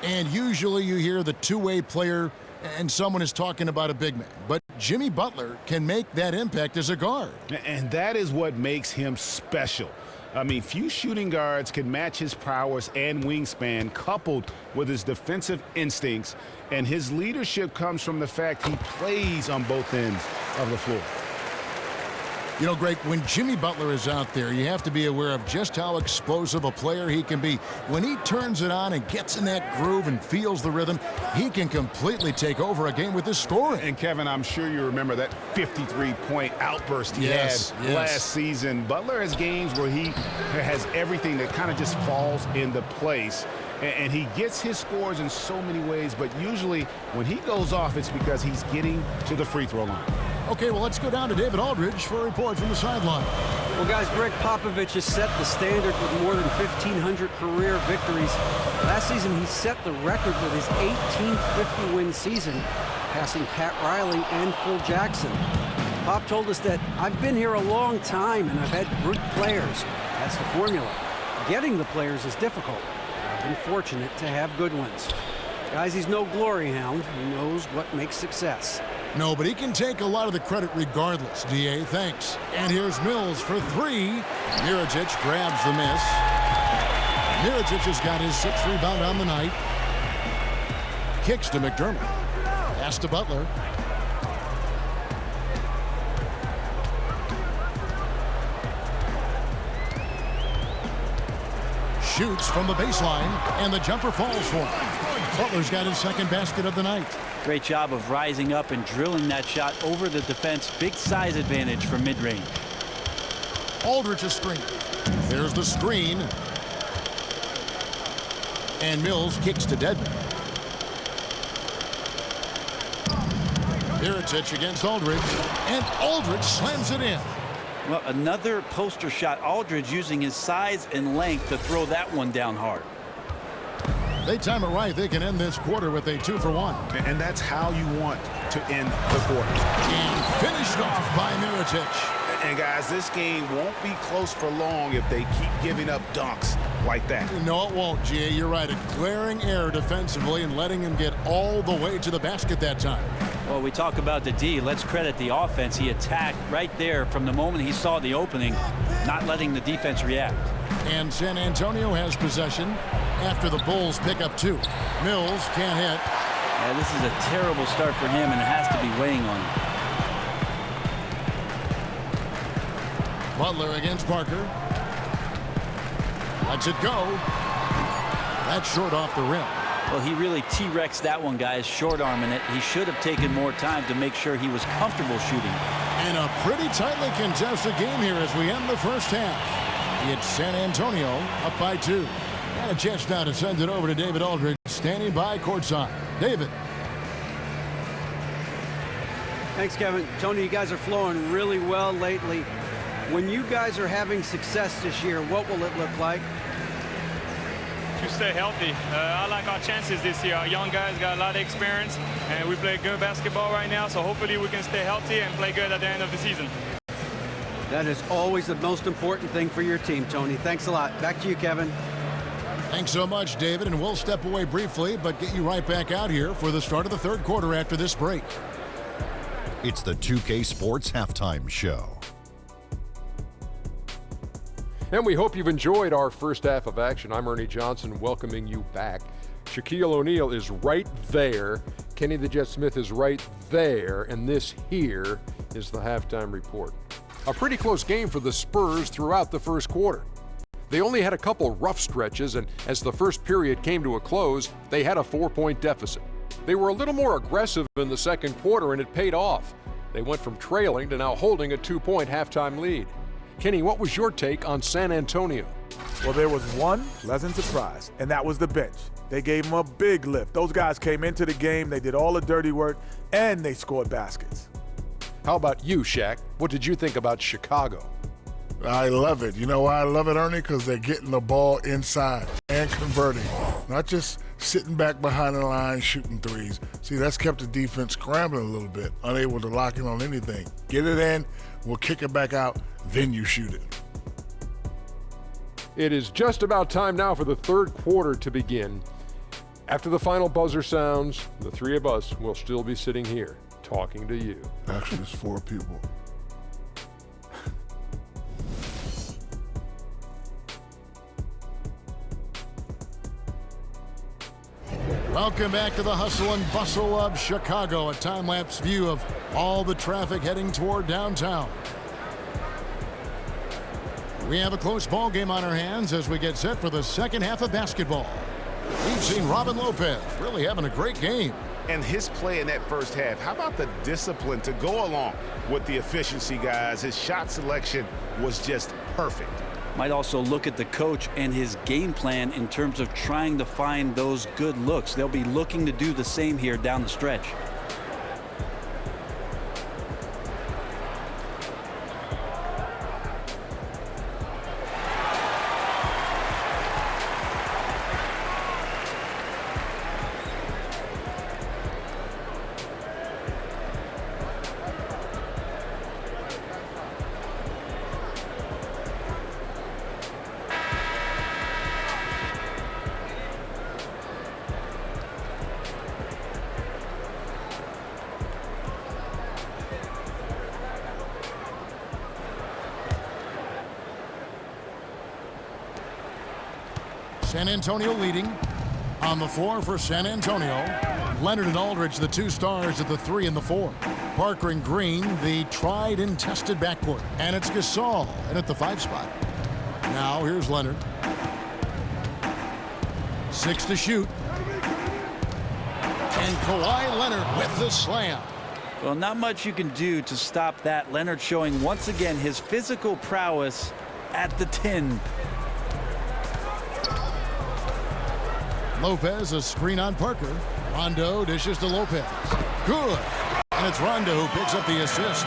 And usually you hear the two-way player and someone is talking about a big man. But Jimmy Butler can make that impact as a guard. And that is what makes him special. I mean, few shooting guards can match his prowess and wingspan, coupled with his defensive instincts. And his leadership comes from the fact he plays on both ends of the floor. You know, Greg, when Jimmy Butler is out there, you have to be aware of just how explosive a player he can be. When he turns it on and gets in that groove and feels the rhythm, he can completely take over a game with his scoring. And, Kevin, I'm sure you remember that 53-point outburst he had last season. Butler has games where he has everything that kind of just falls into place. And he gets his scores in so many ways, but usually when he goes off, it's because he's getting to the free throw line. Okay, well, let's go down to David Aldridge for a report from the sideline. Well, guys, Greg Popovich has set the standard with more than 1,500 career victories. Last season, he set the record with his 18th 50-win season. passing Pat Riley and Phil Jackson. Pop told us that I've been here a long time and I've had good players. That's the formula. Getting the players is difficult. I've been fortunate to have good ones. Guys, he's no glory hound. He knows what makes success. No, but he can take a lot of the credit regardless, D.A. Thanks. And here's Mills for three. Mirotic grabs the miss. Mirotic has got his 6th rebound on the night. Kicks to McDermott. Pass to Butler. Shoots from the baseline, and the jumper falls for him. Butler's got his 2nd basket of the night. Great job of rising up and drilling that shot over the defense. Big size advantage from mid-range. Aldridge a screen. There's the screen. And Mills kicks to Dedmon. Mirotic against Aldridge. And Aldridge slams it in. Well, another poster shot. Aldridge using his size and length to throw that one down hard. They time it right. They can end this quarter with a 2-for-1. And that's how you want to end the quarter. And finished off by Mirotic. And guys, this game won't be close for long if they keep giving up dunks like that. No, it won't, G.A. You're right. A glaring error defensively and letting him get all the way to the basket that time. Well, we talk about the D. Let's credit the offense. He attacked right there from the moment he saw the opening, not letting the defense react. And San Antonio has possession after the Bulls pick up 2. Mills can't hit. Yeah, this is a terrible start for him, and it has to be weighing on him. Butler against Parker. Lets it go. That's short off the rim. Well, he really T-Rexed that one, guys, short-arming it. He should have taken more time to make sure he was comfortable shooting. And a pretty tightly contested game here as we end the first half. It's San Antonio up by 2. And a chance now to send it over to David Aldridge, standing by courtside. David. Thanks, Kevin. Tony, you guys are flowing really well lately. When you guys are having success this year, what will it look like? To stay healthy. I like our chances this year. Our young guys got a lot of experience, and we play good basketball right now, so hopefully we can stay healthy and play good at the end of the season. That is always the most important thing for your team, Tony. Thanks a lot. Back to you, Kevin. Thanks so much, David, and we'll step away briefly, but get you right back out here for the start of the 3rd quarter after this break. It's the 2K Sports Halftime Show. And we hope you've enjoyed our first half of action. I'm Ernie Johnson welcoming you back. Shaquille O'Neal is right there. Kenny the Jet Smith is right there. And this here is the halftime report. A pretty close game for the Spurs throughout the first quarter. They only had a couple rough stretches, and as the first period came to a close, they had a 4-point deficit. They were a little more aggressive in the second quarter, and it paid off. They went from trailing to now holding a 2-point halftime lead. Kenny, what was your take on San Antonio? Well, there was one pleasant surprise, and that was the bench. They gave them a big lift. Those guys came into the game, they did all the dirty work, and they scored baskets. How about you, Shaq? What did you think about Chicago? I love it. You know why I love it, Ernie? Because they're getting the ball inside and converting, not just sitting back behind the line shooting threes. See, that's kept the defense scrambling a little bit, unable to lock in on anything. Get it in, we'll kick it back out, then you shoot it. It is just about time now for the 3rd quarter to begin. After the final buzzer sounds, the 3 of us will still be sitting here talking to you. Actually, it's 4 people. Welcome back to the hustle and bustle of Chicago, a time-lapse view of all the traffic heading toward downtown. We have a close ball game on our hands as we get set for the second half of basketball. We've seen Robin Lopez really having a great game. And his play in that first half, how about the discipline to go along with the efficiency, guys? His shot selection was just perfect. Might also look at the coach and his game plan in terms of trying to find those good looks. They'll be looking to do the same here down the stretch. San Antonio leading. On the floor for San Antonio, Leonard and Aldridge, the two stars at the 3 and the 4. Parker and Green, the tried and tested backcourt. And it's Gasol in at the 5 spot. Now here's Leonard. 6 to shoot. And Kawhi Leonard with the slam. Well, not much you can do to stop that. Leonard showing once again his physical prowess at the 10. Lopez, a screen on Parker. Rondo dishes to Lopez. Good. And it's Rondo who picks up the assist.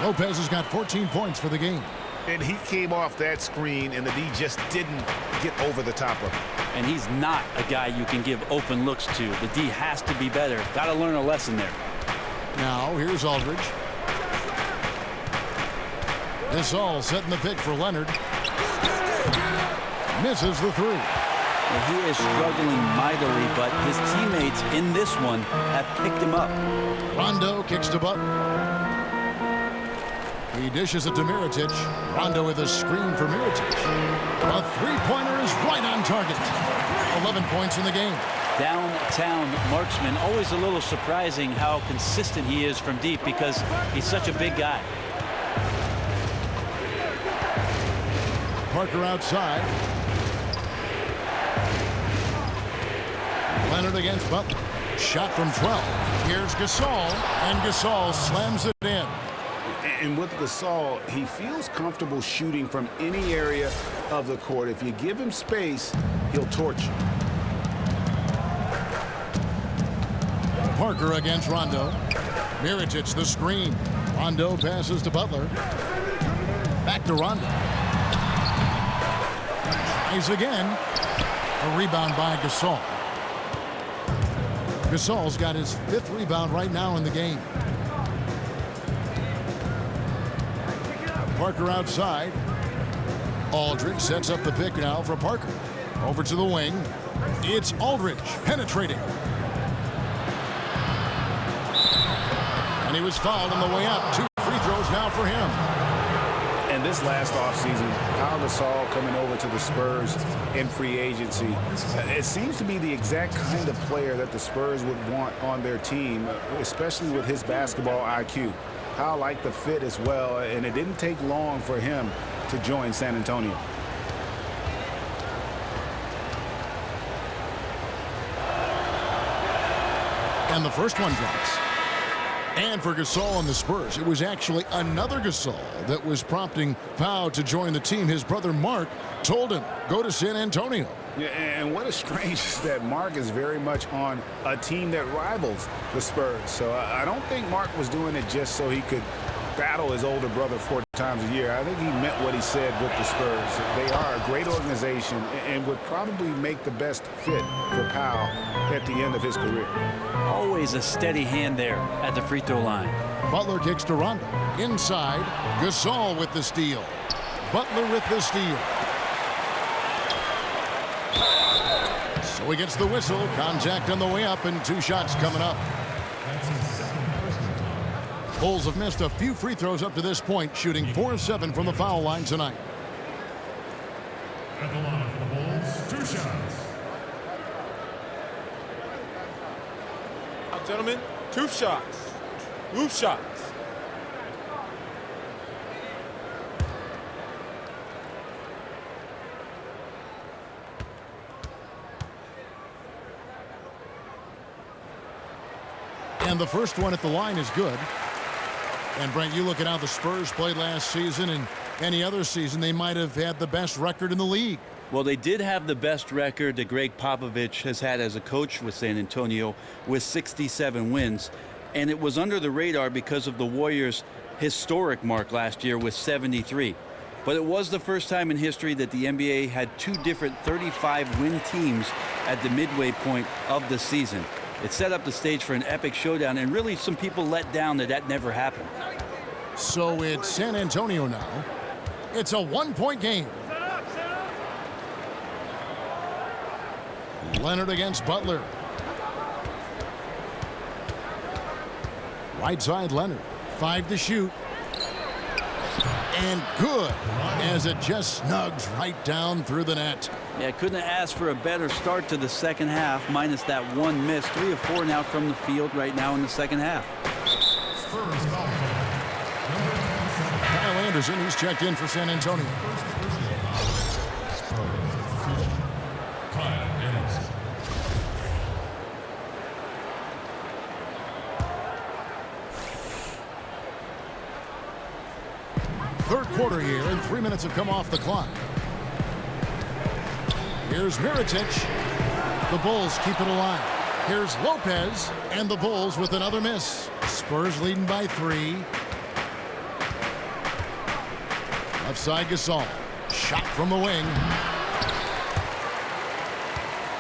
Lopez has got 14 points for the game. And he came off that screen, and the D just didn't get over the top of him. And he's not a guy you can give open looks to. The D has to be better. Got to learn a lesson there. Now here's Aldridge. Gasol setting the pick for Leonard. Misses the 3. Well, he is struggling mightily, but his teammates in this one have picked him up. Rondo kicks to Butler. He dishes it to Mirotic. Rondo with a screen for Mirotic. A three-pointer is right on target. 11 points in the game. Downtown marksman, always a little surprising how consistent he is from deep because he's such a big guy. Parker outside. Leonard against Butler. Shot from 12. Here's Gasol, and Gasol slams it in. And with Gasol, he feels comfortable shooting from any area of the court. If you give him space, he'll torch you. Parker against Rondo. Mirotic the screen. Rondo passes to Butler. Back to Rondo. Tries again. A rebound by Gasol. Gasol's got his 5th rebound right now in the game. Parker outside. Aldridge sets up the pick now for Parker. Over to the wing. It's Aldridge penetrating. And he was fouled on the way up. 2 free throws now for him. And this last offseason, Pau Gasol coming over to the Spurs in free agency. It seems to be the exact kind of player that the Spurs would want on their team, especially with his basketball IQ. Pau liked the fit as well, and it didn't take long for him to join San Antonio. And the first one drops. And for Gasol and the Spurs, it was actually another Gasol that was prompting Pau to join the team. His brother Mark told him, go to San Antonio. Yeah, and what is strange is that Mark is very much on a team that rivals the Spurs. So I don't think Mark was doing it just so he could battle his older brother 4 times a year. I think he meant what he said with the Spurs. They are a great organization and would probably make the best fit for Pau at the end of his career. Always a steady hand there at the free throw line. Butler kicks to Rondo. Inside, Gasol with the steal. Butler with the steal. So he gets the whistle. Contact on the way up and 2 shots coming up. Bulls have missed a few free throws up to this point, shooting 4 of 7 from the foul line tonight. At the line for the Bulls, 2 shots. Now, gentlemen, 2 shots. 2 shots. And the first one at the line is good. And Brent, you look at how the Spurs played last season and any other season, they might have had the best record in the league. Well, they did have the best record that Greg Popovich has had as a coach with San Antonio with 67 wins. And it was under the radar because of the Warriors' historic mark last year with 73. But it was the first time in history that the NBA had 2 different 35-win teams at the midway point of the season. It set up the stage for an epic showdown, and really some people let down that never happened. So it's San Antonio now. It's a 1-point game. Leonard against Butler. Right side Leonard. 5 to shoot. And good, as it just snugs right down through the net. Yeah, couldn't have asked for a better start to the second half, minus that one miss. 3 of 4 now from the field right now in the second half. Kyle Anderson, he's checked in for San Antonio. Third quarter here, and 3 minutes have come off the clock. Here's Mirotic. The Bulls keep it alive. Here's Lopez, and the Bulls with another miss. Spurs leading by 3. Left side Gasol. Shot from the wing.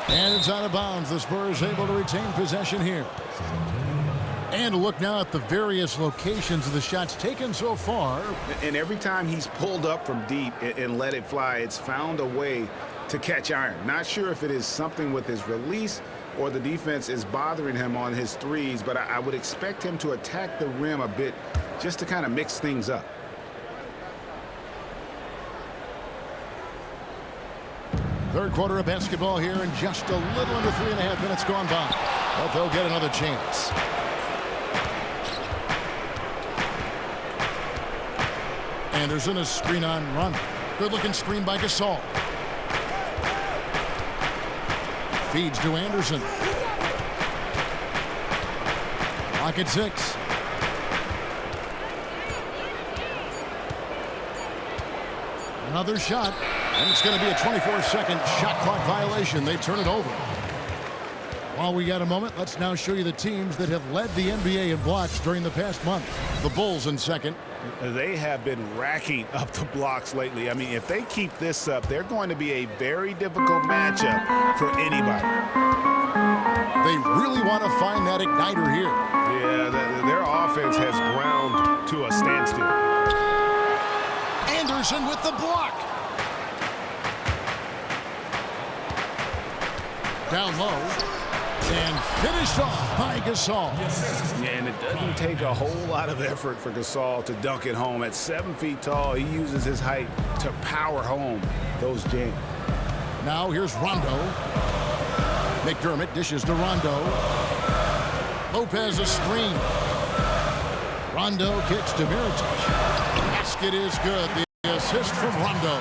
And it's out of bounds. The Spurs able to retain possession here. And look now at the various locations of the shots taken so far. And every time he's pulled up from deep and let it fly, it's found a way to catch iron. Not sure if it is something with his release or the defense is bothering him on his threes, but I would expect him to attack the rim a bit just to kind of mix things up. Third quarter of basketball here, and just a little under 3.5 minutes gone by. But they'll get another chance. Anderson, a screen on run. Good looking screen by Gasol. Feeds to Anderson. Clock at 6. Another shot, and it's going to be a 24-second shot clock violation. They turn it over. While we got a moment, let's now show you the teams that have led the NBA in blocks during the past month. The Bulls in second. They have been racking up the blocks lately. I mean, if they keep this up, they're going to be a very difficult matchup for anybody. They really want to find that igniter here. Yeah, their offense has ground to a standstill. Anderson with the block. Down low. And finished off by Gasol. Yeah, and it doesn't take a whole lot of effort for Gasol to dunk it home. At 7 feet tall, he uses his height to power home those jams. Now here's Rondo. McDermott dishes to Rondo. Lopez a screen. Rondo kicks to Mirotic. Basket is good. The assist from Rondo.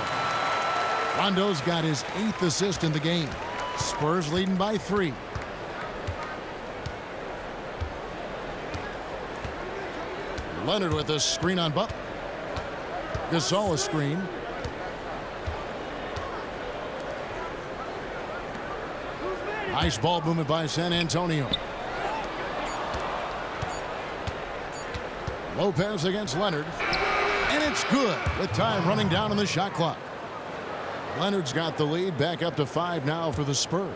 Rondo's got his 8th assist in the game. Spurs leading by 3. Leonard with a screen on Butler. Gasol a screen. Nice ball movement by San Antonio. Lopez against Leonard. And it's good with time running down on the shot clock. Leonard's got the lead, back up to 5 now for the Spurs.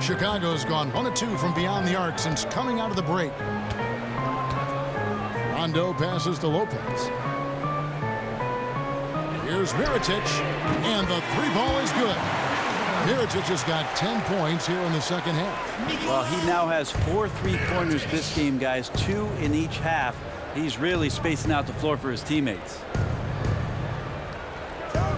Chicago's gone 1 of 2 from beyond the arc since coming out of the break. Rondo passes to Lopez. Here's Mirotic, and the 3-ball is good. Mirotic has got 10 points here in the second half. Well, he now has 4 3-pointers this game, guys, 2 in each half. He's really spacing out the floor for his teammates.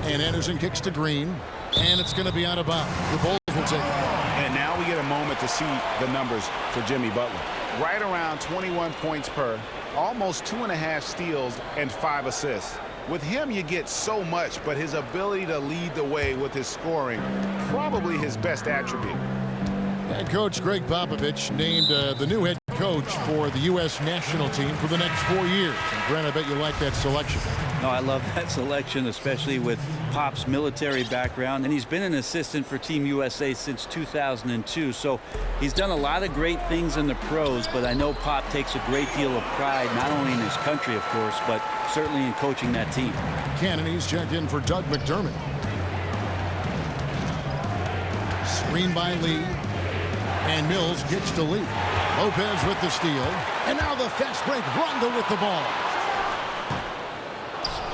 And Anderson kicks to Green, and it's going to be out of bounds. The Bulls will take it. And now we get a moment to see the numbers for Jimmy Butler. Right around 21 points per, almost 2.5 steals and 5 assists. With him, you get so much, but his ability to lead the way with his scoring, probably his best attribute. Head coach Greg Popovich named the new head coach for the U.S. national team for the next 4 years. And Grant, I bet you like that selection. No, I love that selection, especially with Pop's military background. And he's been an assistant for Team USA since 2002. So he's done a lot of great things in the pros, but I know Pop takes a great deal of pride, not only in his country, of course, but certainly in coaching that team. Cannon, he's checked in for Doug McDermott. Screen by Lee. And Mills gets to Lee. Lopez with the steal. And now the fast break. Rondo with the ball.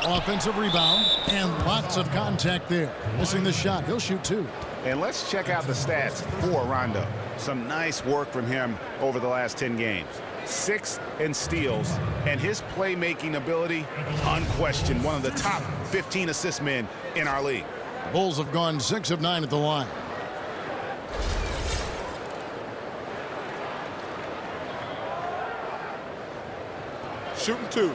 Offensive rebound. And lots of contact there. Missing the shot. He'll shoot 2. And let's check out the stats for Rondo. Some nice work from him over the last 10 games. 6th in steals, and his playmaking ability, unquestioned, one of the top 15 assist men in our league. The Bulls have gone 6 of 9 at the line. Shooting 2.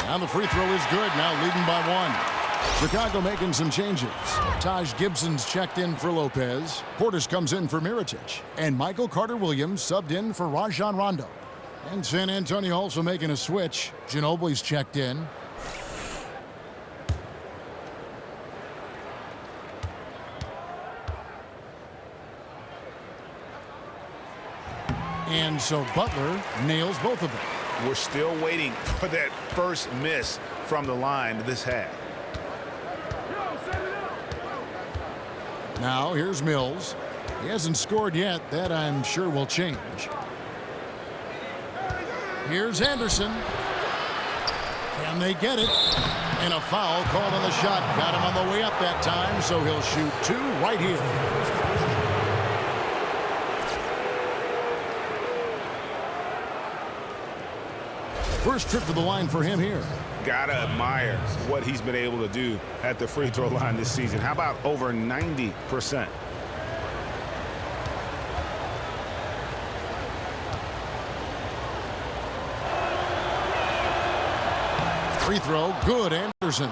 And the free throw is good, now leading by 1. Chicago making some changes. Taj Gibson's checked in for Lopez. Portis comes in for Mirotic. And Michael Carter-Williams subbed in for Rajon Rondo. And San Antonio also making a switch. Ginobili's checked in. And so Butler nails both of them. We're still waiting for that first miss from the line this half. Now here's Mills. He hasn't scored yet. That I'm sure will change. Here's Anderson. Can they get it? And a foul called on the shot. Got him on the way up that time, so he'll shoot 2 right here. First trip to the line for him here. Gotta admire what he's been able to do at the free throw line this season. How about over 90%? Free throw, good, Anderson.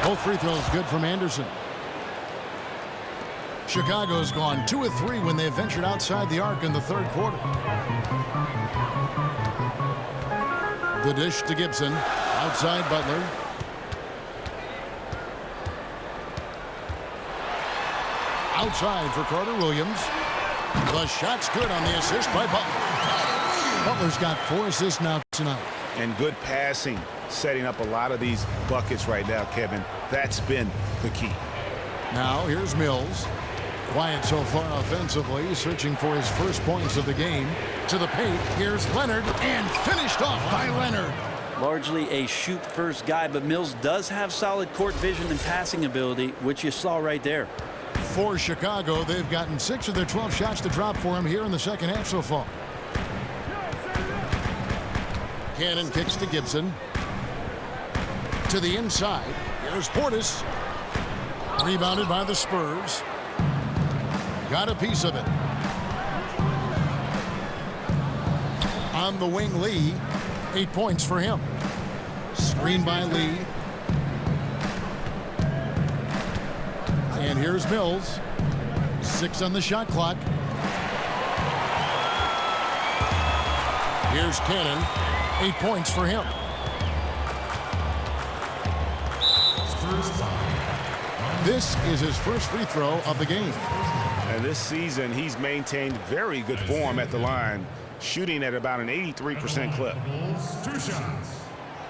Both free throws good from Anderson. Chicago's gone 2 of 3 when they ventured outside the arc in the third quarter. The dish to Gibson. Outside Butler. Outside for Carter-Williams. The shot's good on the assist by Butler. Butler's got 4 assists now tonight. And good passing, setting up a lot of these buckets right now, Kevin. That's been the key. Now here's Mills. Quiet so far offensively, searching for his first points of the game. To the paint, here's Leonard, and finished off by Leonard. Largely a shoot-first guy, but Mills does have solid court vision and passing ability, which you saw right there. For Chicago, they've gotten 6 of their 12 shots to drop for him here in the second half so far. Cannon kicks to Gibson. To the inside. Here's Portis. Rebounded by the Spurs. Got a piece of it. On the wing, Lee. 8 points for him. Screen by Lee. And here's Mills. 6 on the shot clock. Here's Cannon. 8 points for him. This is his first free throw of the game. And this season, he's maintained very good form at the line, shooting at about an 83% clip. 2 shots.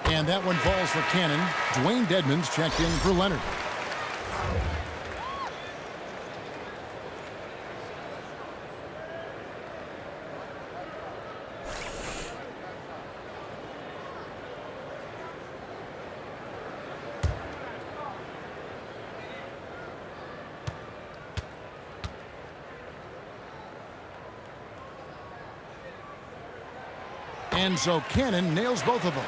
And that one falls for Cannon. Dwayne Dedmon's checked in for Leonard. And so Cannon nails both of them.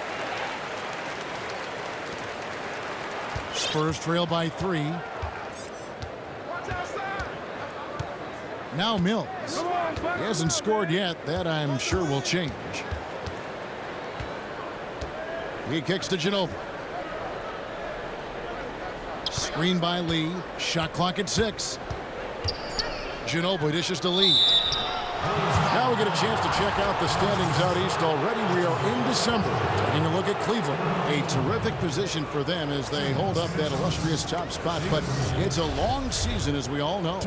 Spurs trail by 3. Now Mills. He hasn't scored yet. That I'm sure will change. He kicks to Ginobili. Screen by Lee. Shot clock at 6. Ginobili dishes to Lee. Now we get a chance to check out the standings out east already. We are in December. Taking a look at Cleveland. A terrific position for them as they hold up that illustrious top spot. But it's a long season, as we all know.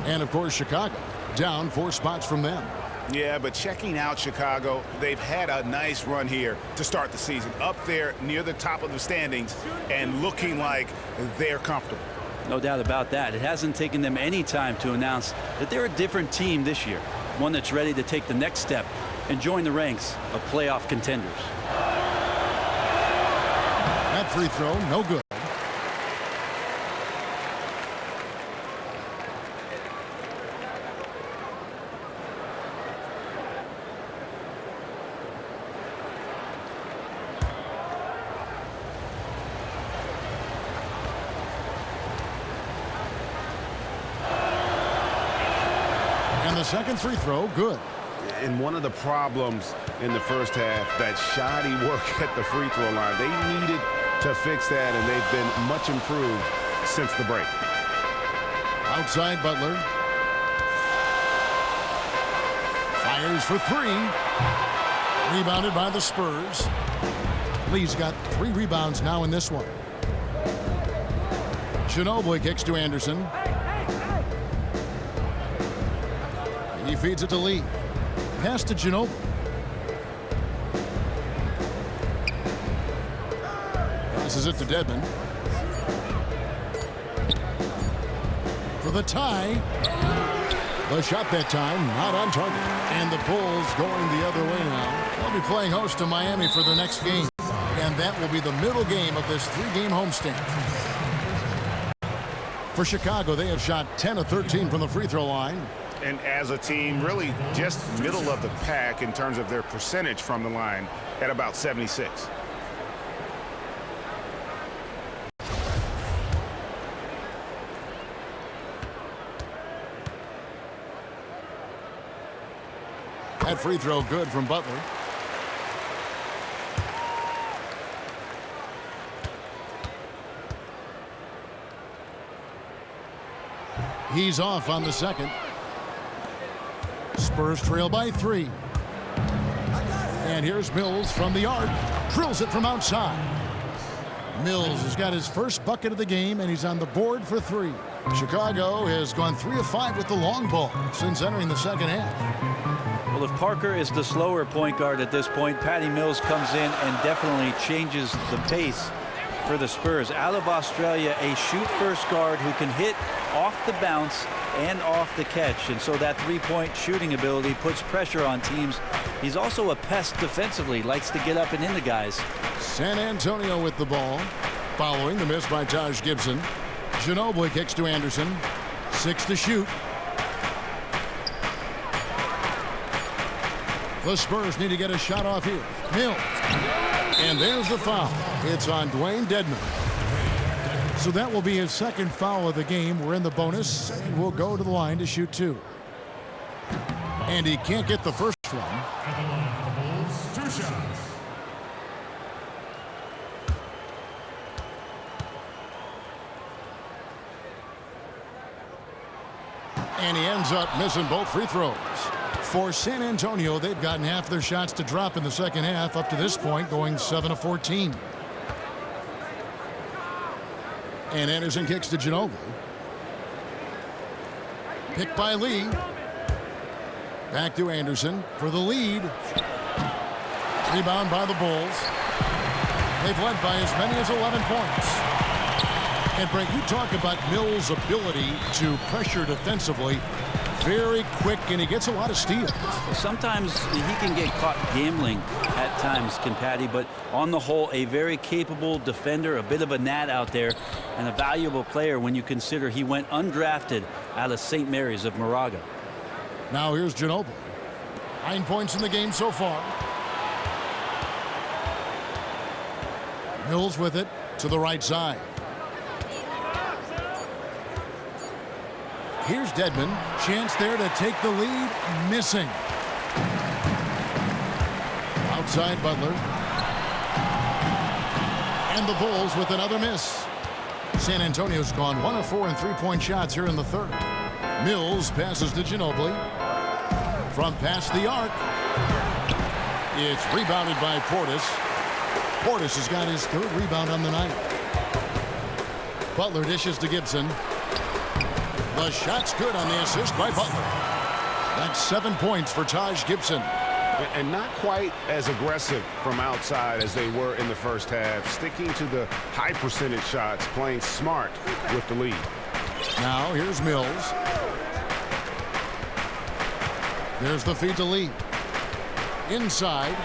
And, of course, Chicago down 4 spots from them. Yeah, but checking out Chicago, they've had a nice run here to start the season. Up there near the top of the standings and looking like they're comfortable. No doubt about that. It hasn't taken them any time to announce that they're a different team this year. One that's ready to take the next step and join the ranks of playoff contenders. That free throw, no good. And the second free throw, good. And one of the problems in the first half, that shoddy work at the free throw line. They needed to fix that, and they've been much improved since the break. Outside Butler. Fires for three. Rebounded by the Spurs. Lee's got 3 rebounds now in this one. Ginobili kicks to Anderson. He feeds it to Lee. Pass to Ginobili. Passes it to Dedmon. For the tie. The shot that time, not on target. And the Bulls going the other way now. They'll be playing host to Miami for their next game. And that will be the middle game of this 3-game homestand. For Chicago, they have shot 10 of 13 from the free throw line. And as a team, really just middle of the pack in terms of their percentage from the line at about 76. That free throw good from Butler. He's off on the second. Spurs trail by 3. And here's Mills from the arc. Drills it from outside. Mills has got his first bucket of the game, and he's on the board for 3. Chicago has gone 3 of 5 with the long ball since entering the second half. Well, if Parker is the slower point guard at this point, Patty Mills comes in and definitely changes the pace for the Spurs. Out of Australia, a shoot-first guard who can hit off the bounce and off the catch, and so that three-point shooting ability puts pressure on teams. He's also a pest defensively, likes to get up and in the guys. San Antonio with the ball, following the miss by Taj Gibson. Ginobili kicks to Anderson. 6 to shoot. The Spurs need to get a shot off here. Mills. And there's the foul. It's on Dwayne Dedmon. So that will be his second foul of the game. We're in the bonus, and we'll go to the line to shoot 2. And he can't get the first one. At the line for the Bulls, 2 shots. And he ends up missing both free throws. For San Antonio, they've gotten half their shots to drop in the second half, up to this point going 7 of 14. And Anderson kicks to Ginobili. Picked by Lee. Back to Anderson for the lead. Rebound by the Bulls. They've led by as many as 11 points. And Brent, you talk about Mills' ability to pressure defensively. Very quick, and he gets a lot of steals. Sometimes he can get caught gambling at times, can Patty, but on the whole, a very capable defender, a bit of a gnat out there, and a valuable player when you consider he went undrafted out of St. Mary's of Moraga. Now here's Ginobili. 9 points in the game so far. Mills with it to the right side. Here's Dedmon. Chance there to take the lead. Missing. Outside Butler. And the Bulls with another miss. San Antonio's gone 1 of 4 in 3-point shots here in the third. Mills passes to Ginobili. From past the arc. It's rebounded by Portis. Portis has got his 3rd rebound on the night. Butler dishes to Gibson. The shot's good on the assist by Butler. That's 7 points for Taj Gibson. And not quite as aggressive from outside as they were in the first half, sticking to the high percentage shots, playing smart with the lead. Now here's Mills. There's the feed to Lee. Inside.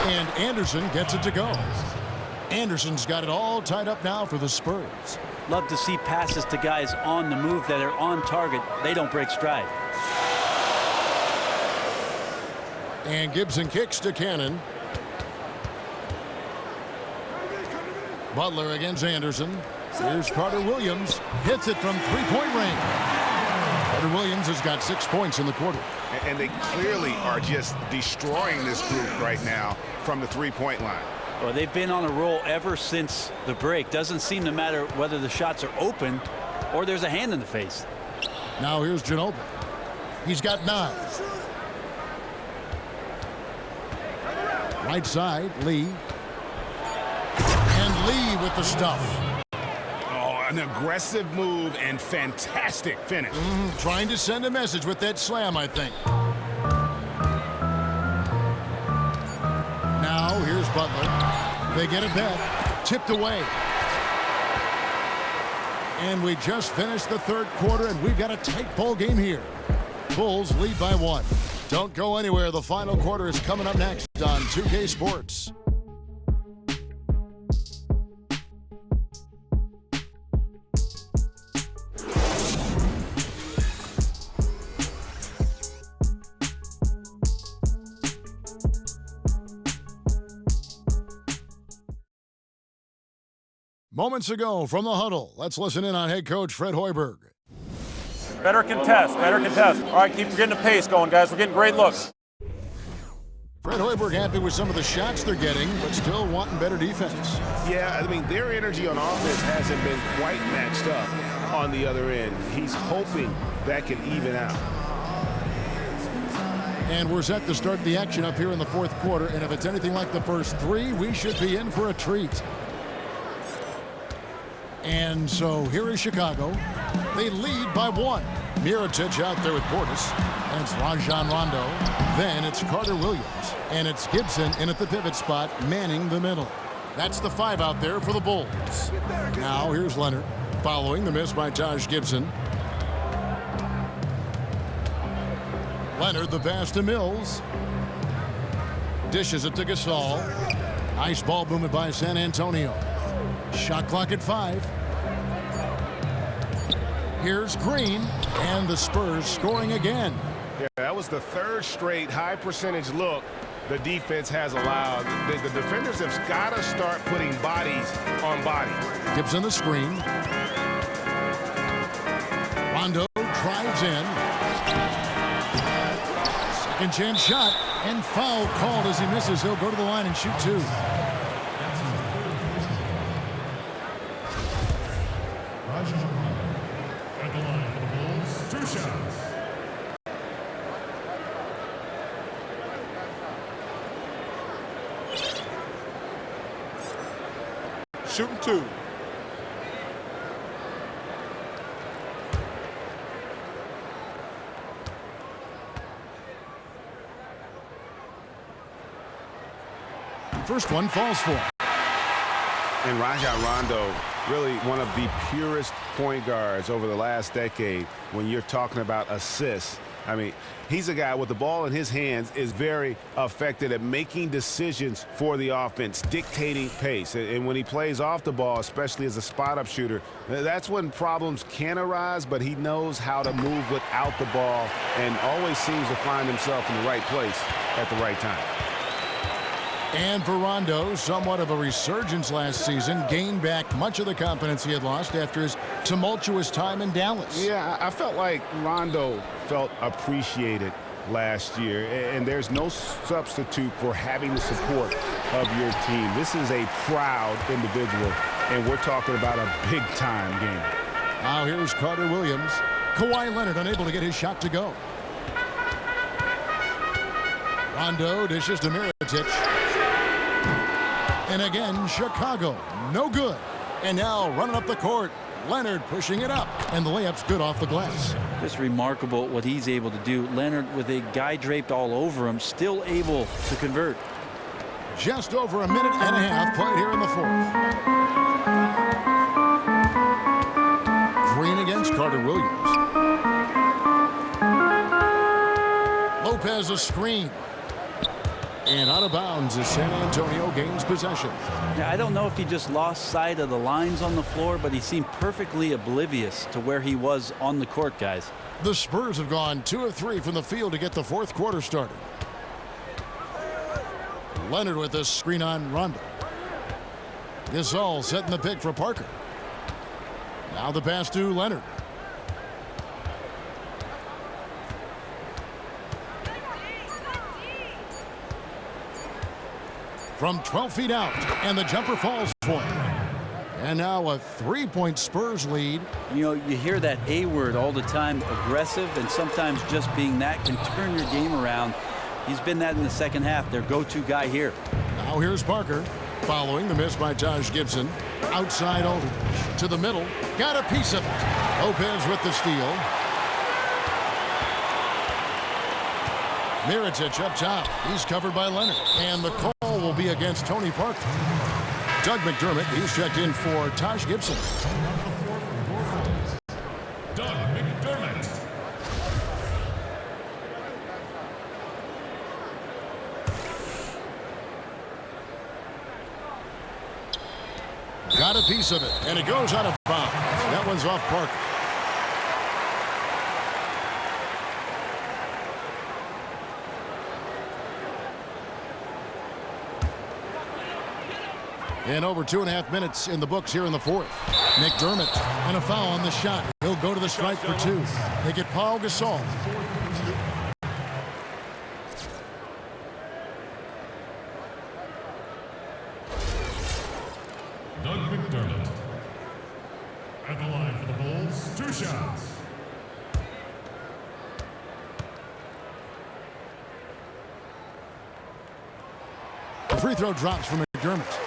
And Anderson gets it to go. Anderson's got it all tied up now for the Spurs. Love to see passes to guys on the move that are on target. They don't break stride. And Gibson kicks to Cannon. Butler against Anderson. Here's Carter Williams. Hits it from three-point range. Carter Williams has got 6 points in the quarter. And they clearly are just destroying this group right now from the three-point line. Well, they've been on a roll ever since the break. Doesn't seem to matter whether the shots are open or there's a hand in the face. Now here's Ginobili. He's got 9. Right side, Lee. And Lee with the stuff. Oh, an aggressive move and fantastic finish. Trying to send a message with that slam, I think. Now here's Butler. They get it back. Tipped away. And we just finished the third quarter, and we've got a tight ball game here. Bulls lead by 1. Don't go anywhere. The final quarter is coming up next on 2K Sports. Moments ago from the huddle, let's listen in on head coach Fred Hoiberg. Better contest, better contest. All right, keep getting the pace going, guys. We're getting great looks. Fred Hoiberg happy with some of the shots they're getting, but still wanting better defense. Yeah, I mean, their energy on offense hasn't been quite matched up on the other end. He's hoping that can even out. And we're set to start the action up here in the fourth quarter, and if it's anything like the first 3, we should be in for a treat. And so here is Chicago. They lead by 1. Mirotic out there with Portis. And it's Rajon Rondo. Then it's Carter Williams. And it's Gibson in at the pivot spot, manning the middle. That's the 5 out there for the Bulls. Now here's Leonard. Following the miss by Taj Gibson. Leonard the pass to Mills. Dishes it to Gasol. Nice ball movement by San Antonio. Shot clock at 5. Here's Green, and the Spurs scoring again. Yeah, that was the 3rd straight high percentage look the defense has allowed. The defenders have got to start putting bodies on bodies. Gibson the screen. Rondo drives in. Second chance shot, and foul called as he misses. He'll go to the line and shoot 2. At the line for the Bulls, 2 shots. Shooting 2. First one falls for him. And Rajon Rondo, really one of the purest point guards over the last decade when you're talking about assists. I mean, he's a guy with the ball in his hands is very effective at making decisions for the offense, dictating pace. And when he plays off the ball, especially as a spot-up shooter, that's when problems can arise, but he knows how to move without the ball and always seems to find himself in the right place at the right time. And for Rondo, somewhat of a resurgence last season, gained back much of the confidence he had lost after his tumultuous time in Dallas. Yeah, I felt like Rondo felt appreciated last year, and there's no substitute for having the support of your team. This is a proud individual, and we're talking about a big-time game. Now here's Carter Williams. Kawhi Leonard unable to get his shot to go. Rondo dishes to Mirotic. And again, Chicago, no good. And now running up the court, Leonard pushing it up, and the layup's good off the glass. Just remarkable what he's able to do. Leonard, with a guy draped all over him, still able to convert. Just over a minute and a half played here in the fourth. Green against Carter Williams. Lopez a screen. And out of bounds as San Antonio gains possession. Yeah, I don't know if he just lost sight of the lines on the floor, but he seemed perfectly oblivious to where he was on the court, guys. The Spurs have gone 2 of 3 from the field to get the fourth quarter started. Leonard with this screen on Rondo. Gasol setting the pick for Parker. Now the pass to Leonard. From 12 feet out, and the jumper falls for him. And now a 3-point Spurs lead. You know, you hear that A word all the time, aggressive, and sometimes just being that can turn your game around. He's been that in the second half, their go-to guy here. Now here's Parker, following the miss by Taj Gibson. Outside Aldridge to the middle, got a piece of it. Lopez with the steal. Mirotic up top. He's covered by Leonard. And the call will be against Tony Parker. Doug McDermott, he's checked in for Taj Gibson. Doug McDermott. Got a piece of it, and it goes out of bounds. That one's off Parker. And over 2.5 minutes in the books here in the fourth. McDermott and a foul on the shot. He'll go to the stripe for 2. They get Paul Gasol. Doug McDermott. At the line for the Bulls, 2 shots. The free throw drops from McDermott.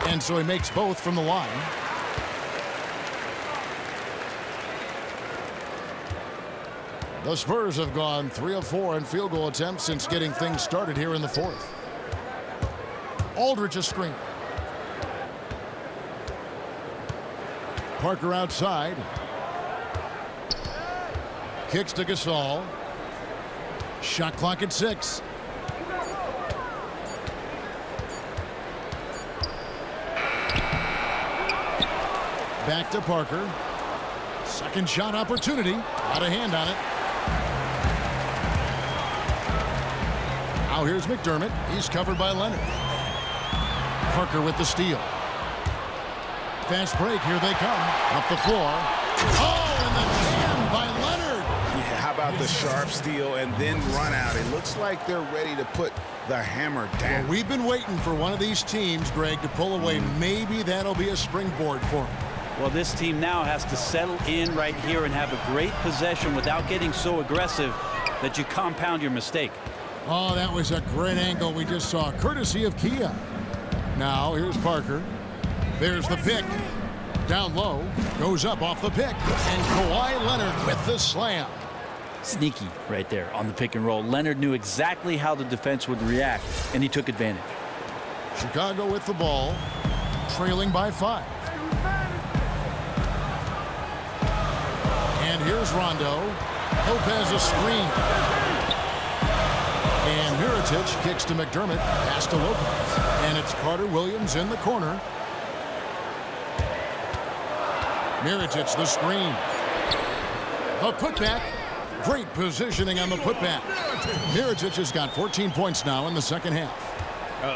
And so he makes both from the line. The Spurs have gone 3 of 4 in field goal attempts since getting things started here in the fourth. Aldridge a screen. Parker outside. Kicks to Gasol. Shot clock at 6. Back to Parker. Second shot opportunity. Out of hand on it. Now here's McDermott. He's covered by Leonard. Parker with the steal. Fast break. Here they come. Up the floor. Oh, and the jam by Leonard. Yeah, how about the sharp steal and then run out? It looks like they're ready to put the hammer down. Well, we've been waiting for one of these teams, Greg, to pull away. Maybe that'll be a springboard for them. Well, this team now has to settle in right here and have a great possession without getting so aggressive that you compound your mistake. Oh, that was a great angle we just saw, courtesy of Kia. Now, here's Parker. There's the pick. Down low. Goes up off the pick. And Kawhi Leonard with the slam. Sneaky right there on the pick and roll. Leonard knew exactly how the defense would react, and he took advantage. Chicago with the ball. Trailing by 5. And here's Rondo. Lopez a screen. And Mirotic kicks to McDermott. Pass to Lopez. And it's Carter Williams in the corner. Mirotic the screen. A putback. Great positioning on the putback. Mirotic has got 14 points now in the second half.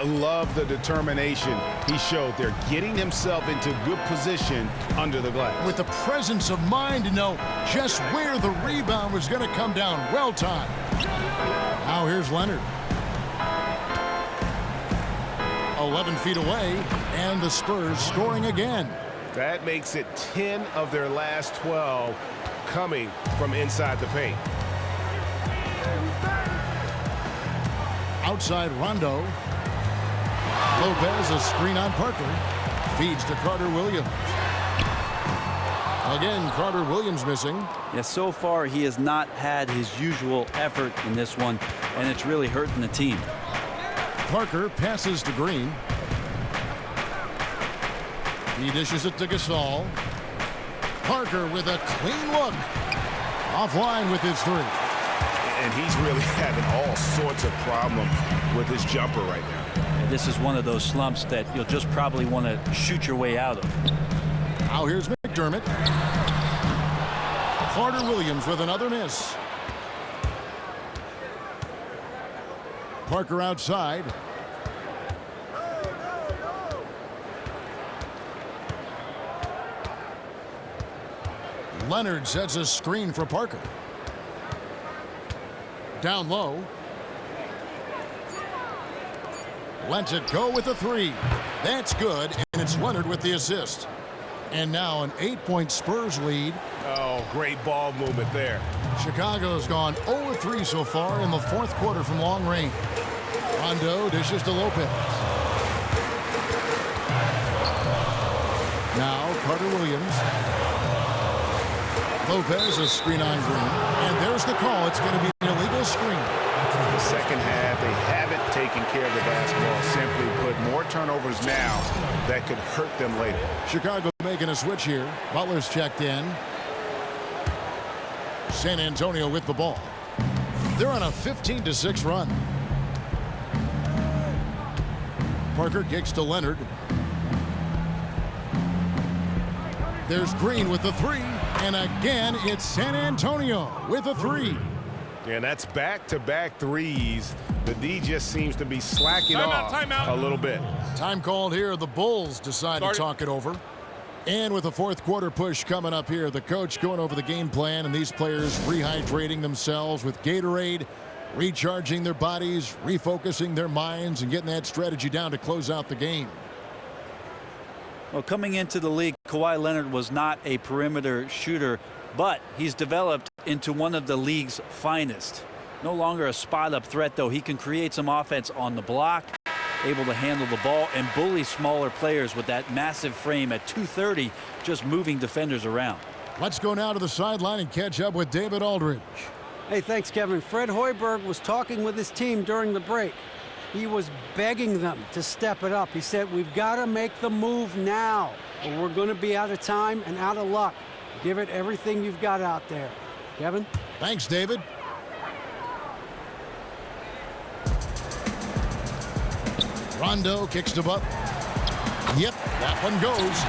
Love the determination he showed there, getting himself into good position under the glass. With the presence of mind to know just where the rebound was going to come down. Well timed. Now here's Leonard. 11 feet away, and the Spurs scoring again. That makes it 10 of their last 12 coming from inside the paint. Outside Rondo. Lopez, a screen on Parker. Feeds to Carter Williams. Again, Carter Williams missing. Yeah, so far he has not had his usual effort in this one, and it's really hurting the team. Parker passes to Green. He dishes it to Gasol. Parker with a clean look. Offline with his three. And he's really having all sorts of problems with his jumper right now. And this is one of those slumps that you'll just probably want to shoot your way out of. Now here's McDermott. Carter Williams with another miss. Parker outside. Leonard sets a screen for Parker. Down low. Lets it go with a three. That's good, and it's Leonard with the assist. And now an 8-point Spurs lead. Oh, great ball movement there. Chicago's gone 0-3 so far in the fourth quarter from long range. Rondo dishes to Lopez. Now Carter Williams. Lopez, a screen on Green. And there's the call. It's going to be an illegal screen. The second half, they haven't taken care of the basketball. Simply put, more turnovers now that could hurt them later. Chicago making a switch here. Butler's checked in. San Antonio with the ball. They're on a 15-6 run. Parker kicks to Leonard. There's Green with the three. And again, it's San Antonio with a three. And that's back-to-back threes. The D just seems to be slacking off a little bit. Time called here. The Bulls decide to talk it over. And with the fourth quarter push coming up here, the coach going over the game plan and these players rehydrating themselves with Gatorade, recharging their bodies, refocusing their minds, and getting that strategy down to close out the game. Well, coming into the league, Kawhi Leonard was not a perimeter shooter, but he's developed into one of the league's finest. No longer a spot-up threat, though. He can create some offense on the block, able to handle the ball and bully smaller players with that massive frame at 230, just moving defenders around. Let's go now to the sideline and catch up with David Aldridge. Hey, thanks, Kevin. Fred Hoiberg was talking with his team during the break. He was begging them to step it up. He said, we've got to make the move now, or we're going to be out of time and out of luck. Give it everything you've got out there. Kevin? Thanks, David. Rondo kicks to Butt. Yep, that one goes.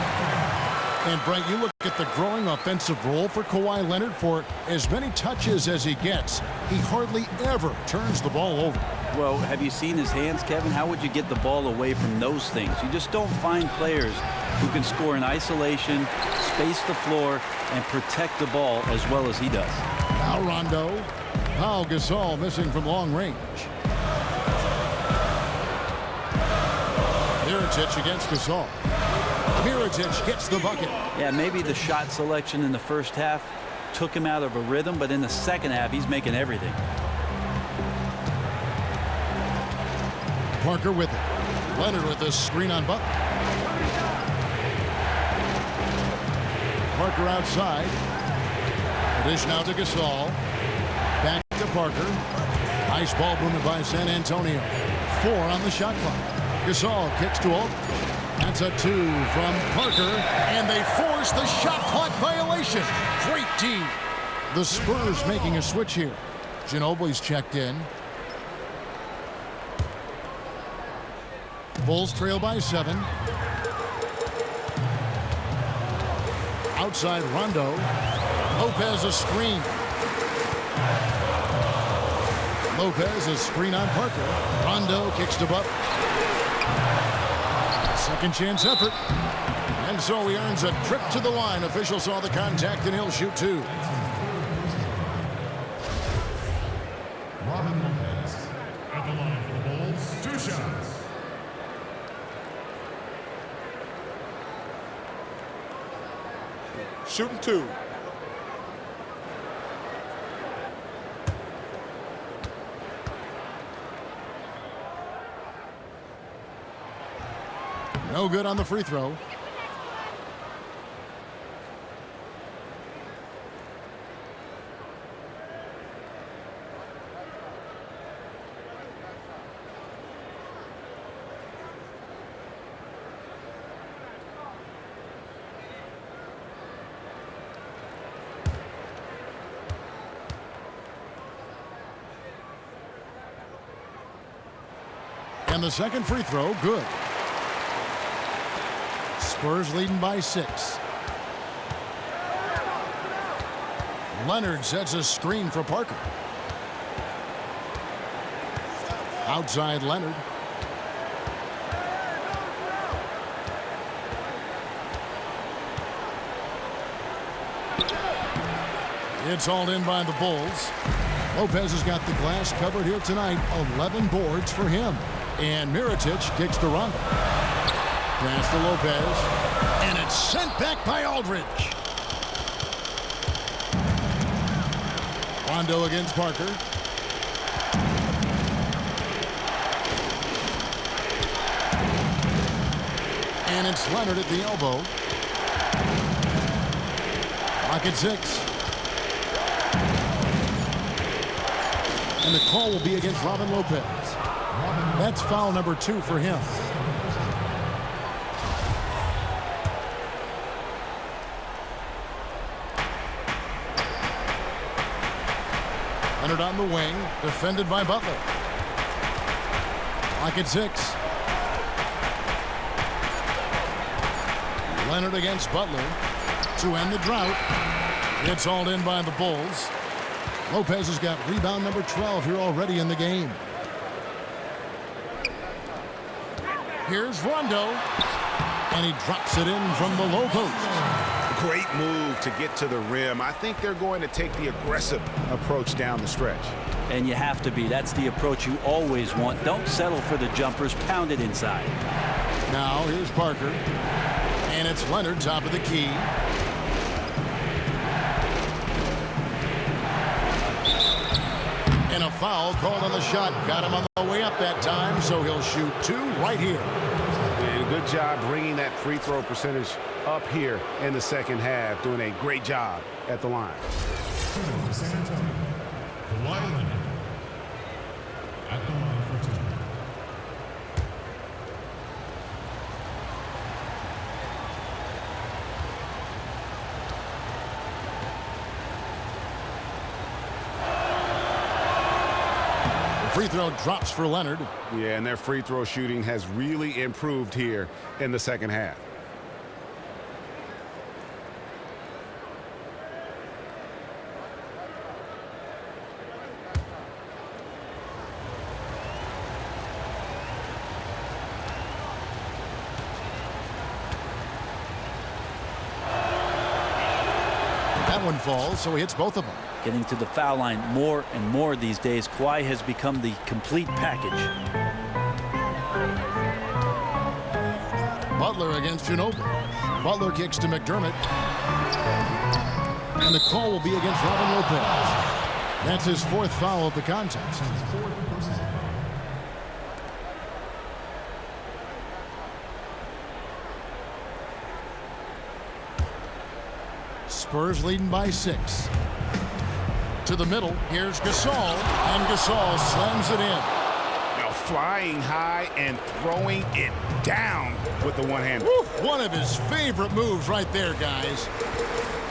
And, Brent, you look at the growing offensive role for Kawhi Leonard. For as many touches as he gets, he hardly ever turns the ball over. Well, have you seen his hands, Kevin? How would you get the ball away from those things? You just don't find players who can score in isolation, space the floor, and protect the ball as well as he does. Now Rondo. Now Gasol missing from long range. Mirotic against Gasol. Mirotic gets the bucket. Yeah, maybe the shot selection in the first half took him out of a rhythm, but in the second half, he's making everything. Parker with it. Leonard with the screen on Butler. Parker outside. The dish now to Gasol. Back to Parker. Nice ball movement by San Antonio. 4 on the shot clock. Gasol kicks to Aldridge. That's a 2 from Parker, and they force the shot clock violation. Great D. The Spurs making a switch here. Ginobili's checked in. Bulls trail by 7. Outside Rondo. Lopez a screen. Lopez a screen on Parker. Rondo kicks to Butler. Second chance effort. And so he earns a trip to the line. Official saw the contact and he'll shoot 2. Robin Lopez at the line for the Bulls. 2 shots. Shooting 2. No good on the free throw. And the second free throw, good. Spurs leading by 6. Leonard sets a screen for Parker. Outside Leonard. It's hauled in by the Bulls. Lopez has got the glass covered here tonight. 11 boards for him. And Mirotic kicks to Rondo. Pass to Lopez. And it's sent back by Aldridge. Rondo against Parker. And it's Leonard at the elbow. Clock at 6. And the call will be against Robin Lopez. That's foul number 2 for him. Leonard on the wing, defended by Butler. Clock at 6. Leonard against Butler to end the drought. It's hauled in by the Bulls. Lopez has got rebound number 12 here already in the game. Here's Rondo, and he drops it in from the low post. Great move to get to the rim. I think they're going to take the aggressive approach down the stretch. And you have to be. That's the approach you always want. Don't settle for the jumpers. Pound it inside. Now here's Parker, and it's Leonard top of the key. And a foul called on the shot. Got him on the way up that time, so he'll shoot 2 right here. And good job bringing that free throw percentage up here in the second half. Doing a great job at the line. San Antonio, Kawhi Leonard at the line for 2. Free throw drops for Leonard. Yeah, and their free throw shooting has really improved here in the second half. That one falls, so he hits both of them. Getting to the foul line more and more these days. Kawhi has become the complete package. Butler against Ginobili. Butler kicks to McDermott. And the call will be against Robin Lopez. That's his 4th foul of the contest. Spurs leading by 6. To the middle, here's Gasol, and Gasol slams it in. Now flying high and throwing it down with the one-hander. One of his favorite moves right there, guys.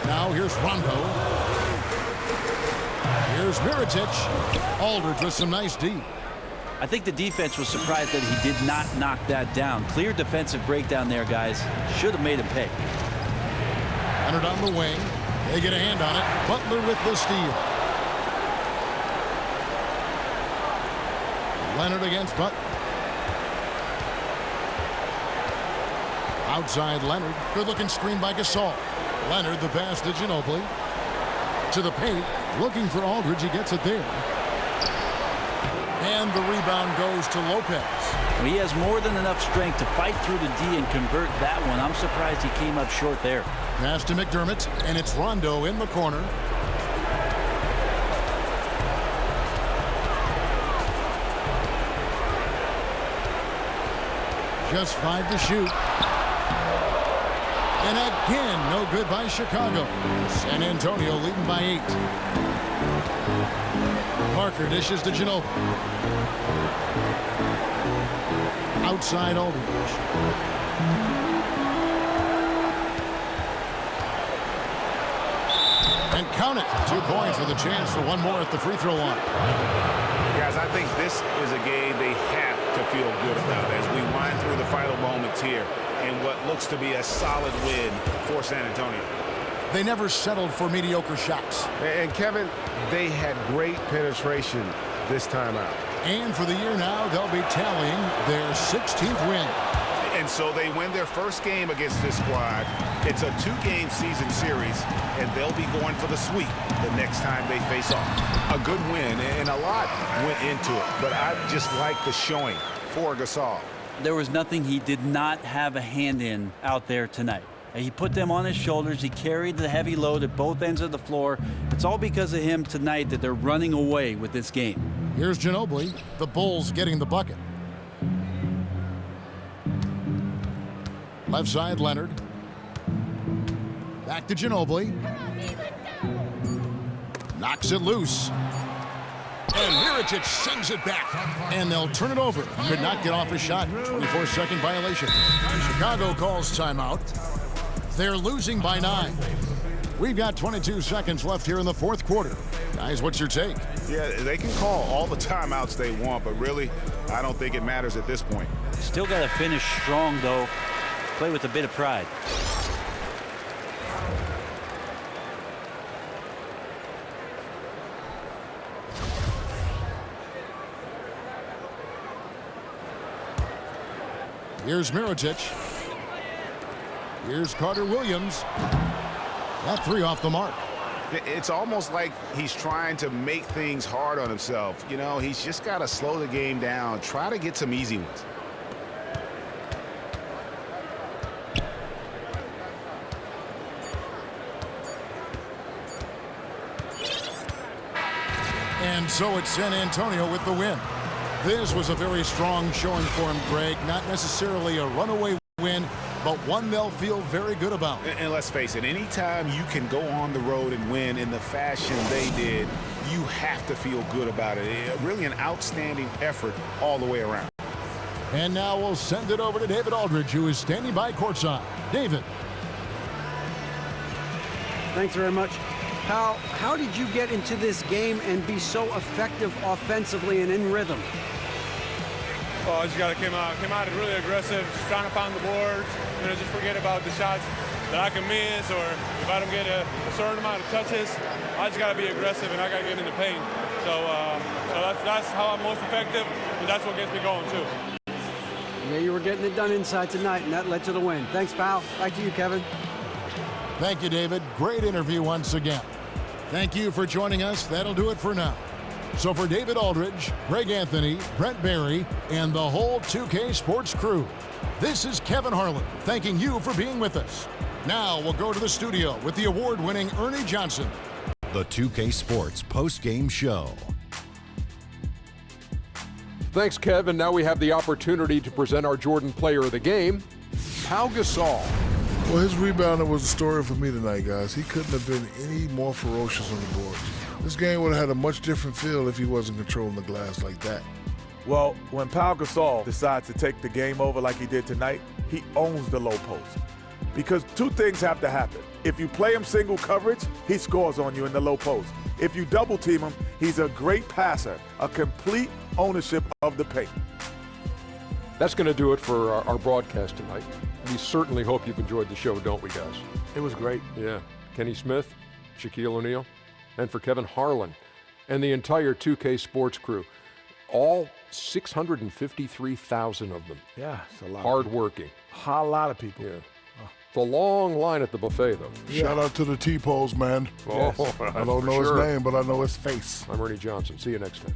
Now here's Rondo. Here's Mirotic. Aldridge with some nice D. I think the defense was surprised that he did not knock that down. Clear defensive breakdown there, guys. Should have made him pay. Leonard on the wing. They get a hand on it. Butler with the steal. Leonard against Butler. Outside Leonard. Good-looking screen by Gasol. Leonard the pass to Ginobili. To the paint. Looking for Aldridge. He gets it there. And the rebound goes to Lopez. Well, he has more than enough strength to fight through the D and convert that one. I'm surprised he came up short there. Pass to McDermott, and it's Rondo in the corner. Just 5 to shoot. And again, no good by Chicago. San Antonio leading by 8. Parker dishes to Ginobili. Outside Aldridge. And count it. 2 points with a chance for one more at the free throw line. Guys, I think this is a game they have to feel good about as we wind through the final moments here in what looks to be a solid win for San Antonio. They never settled for mediocre shots. And Kevin, they had great penetration this time out. And for the year now, they'll be tallying their 16th win. And so they win their first game against this squad. It's a 2-game season series, and they'll be going for the sweep the next time they face off. A good win, and a lot went into it, but I just like the showing for Gasol. There was nothing he did not have a hand in out there tonight. He put them on his shoulders. He carried the heavy load at both ends of the floor. It's all because of him tonight that they're running away with this game. Here's Ginobili. The Bulls getting the bucket. Left side, Leonard. Back to Ginobili. Knocks it loose. And Mirotic sends it back. And they'll turn it over. Could not get off a shot. 24-second violation. Chicago calls timeout. They're losing by 9. We've got 22 seconds left here in the fourth quarter. Guys, what's your take? Yeah, they can call all the timeouts they want, but really, I don't think it matters at this point. Still got to finish strong, though. Play with a bit of pride. Here's Mirotic. Here's Carter Williams. That 3 off the mark. It's almost like he's trying to make things hard on himself. You know, he's just got to slow the game down, try to get some easy ones. And so it's San Antonio with the win. This was a very strong showing for him, Greg. Not necessarily a runaway win, but one they'll feel very good about. And let's face it, anytime you can go on the road and win in the fashion they did, you have to feel good about it. Really an outstanding effort all the way around. And now we'll send it over to David Aldridge, who is standing by courtside. David. Thanks very much. Pal, how did you get into this game and be so effective offensively and in rhythm? Oh, I just got to come out and really aggressive, just trying to pound the boards, just forget about the shots that I can miss, or if I don't get a certain amount of touches, I just got to be aggressive and I got to get in the paint. So that's how I'm most effective, and that's what gets me going too. Yeah, you were getting it done inside tonight, and that led to the win. Thanks, pal. Back to you, Kevin. Thank you, David. Great interview once again. Thank you for joining us. That'll do it for now. So for David Aldridge, Greg Anthony, Brent Barry, and the whole 2K Sports crew, this is Kevin Harlan thanking you for being with us. Now we'll go to the studio with the award-winning Ernie Johnson. The 2K Sports post-game show. Thanks, Kevin. Now we have the opportunity to present our Jordan Player of the Game, Pau Gasol. Well, his rebounder was the story for me tonight, guys. He couldn't have been any more ferocious on the boards. This game would have had a much different feel if he wasn't controlling the glass like that. Well, when Pau Gasol decides to take the game over like he did tonight, he owns the low post. Because 2 things have to happen. If you play him single coverage, he scores on you in the low post. If you double team him, he's a great passer, a complete ownership of the paint. That's going to do it for our broadcast tonight. We certainly hope you've enjoyed the show, don't we, guys? It was great. Yeah. Kenny Smith, Shaquille O'Neal, and for Kevin Harlan and the entire 2K Sports crew. All 653,000 of them. Yeah, it's a lot. Hard-working. A lot of people. Yeah. It's a long line at the buffet, though. Yeah. Shout out to the T-Pose, man. Oh, yes. I don't know his name, but I know his face. I'm Ernie Johnson. See you next time.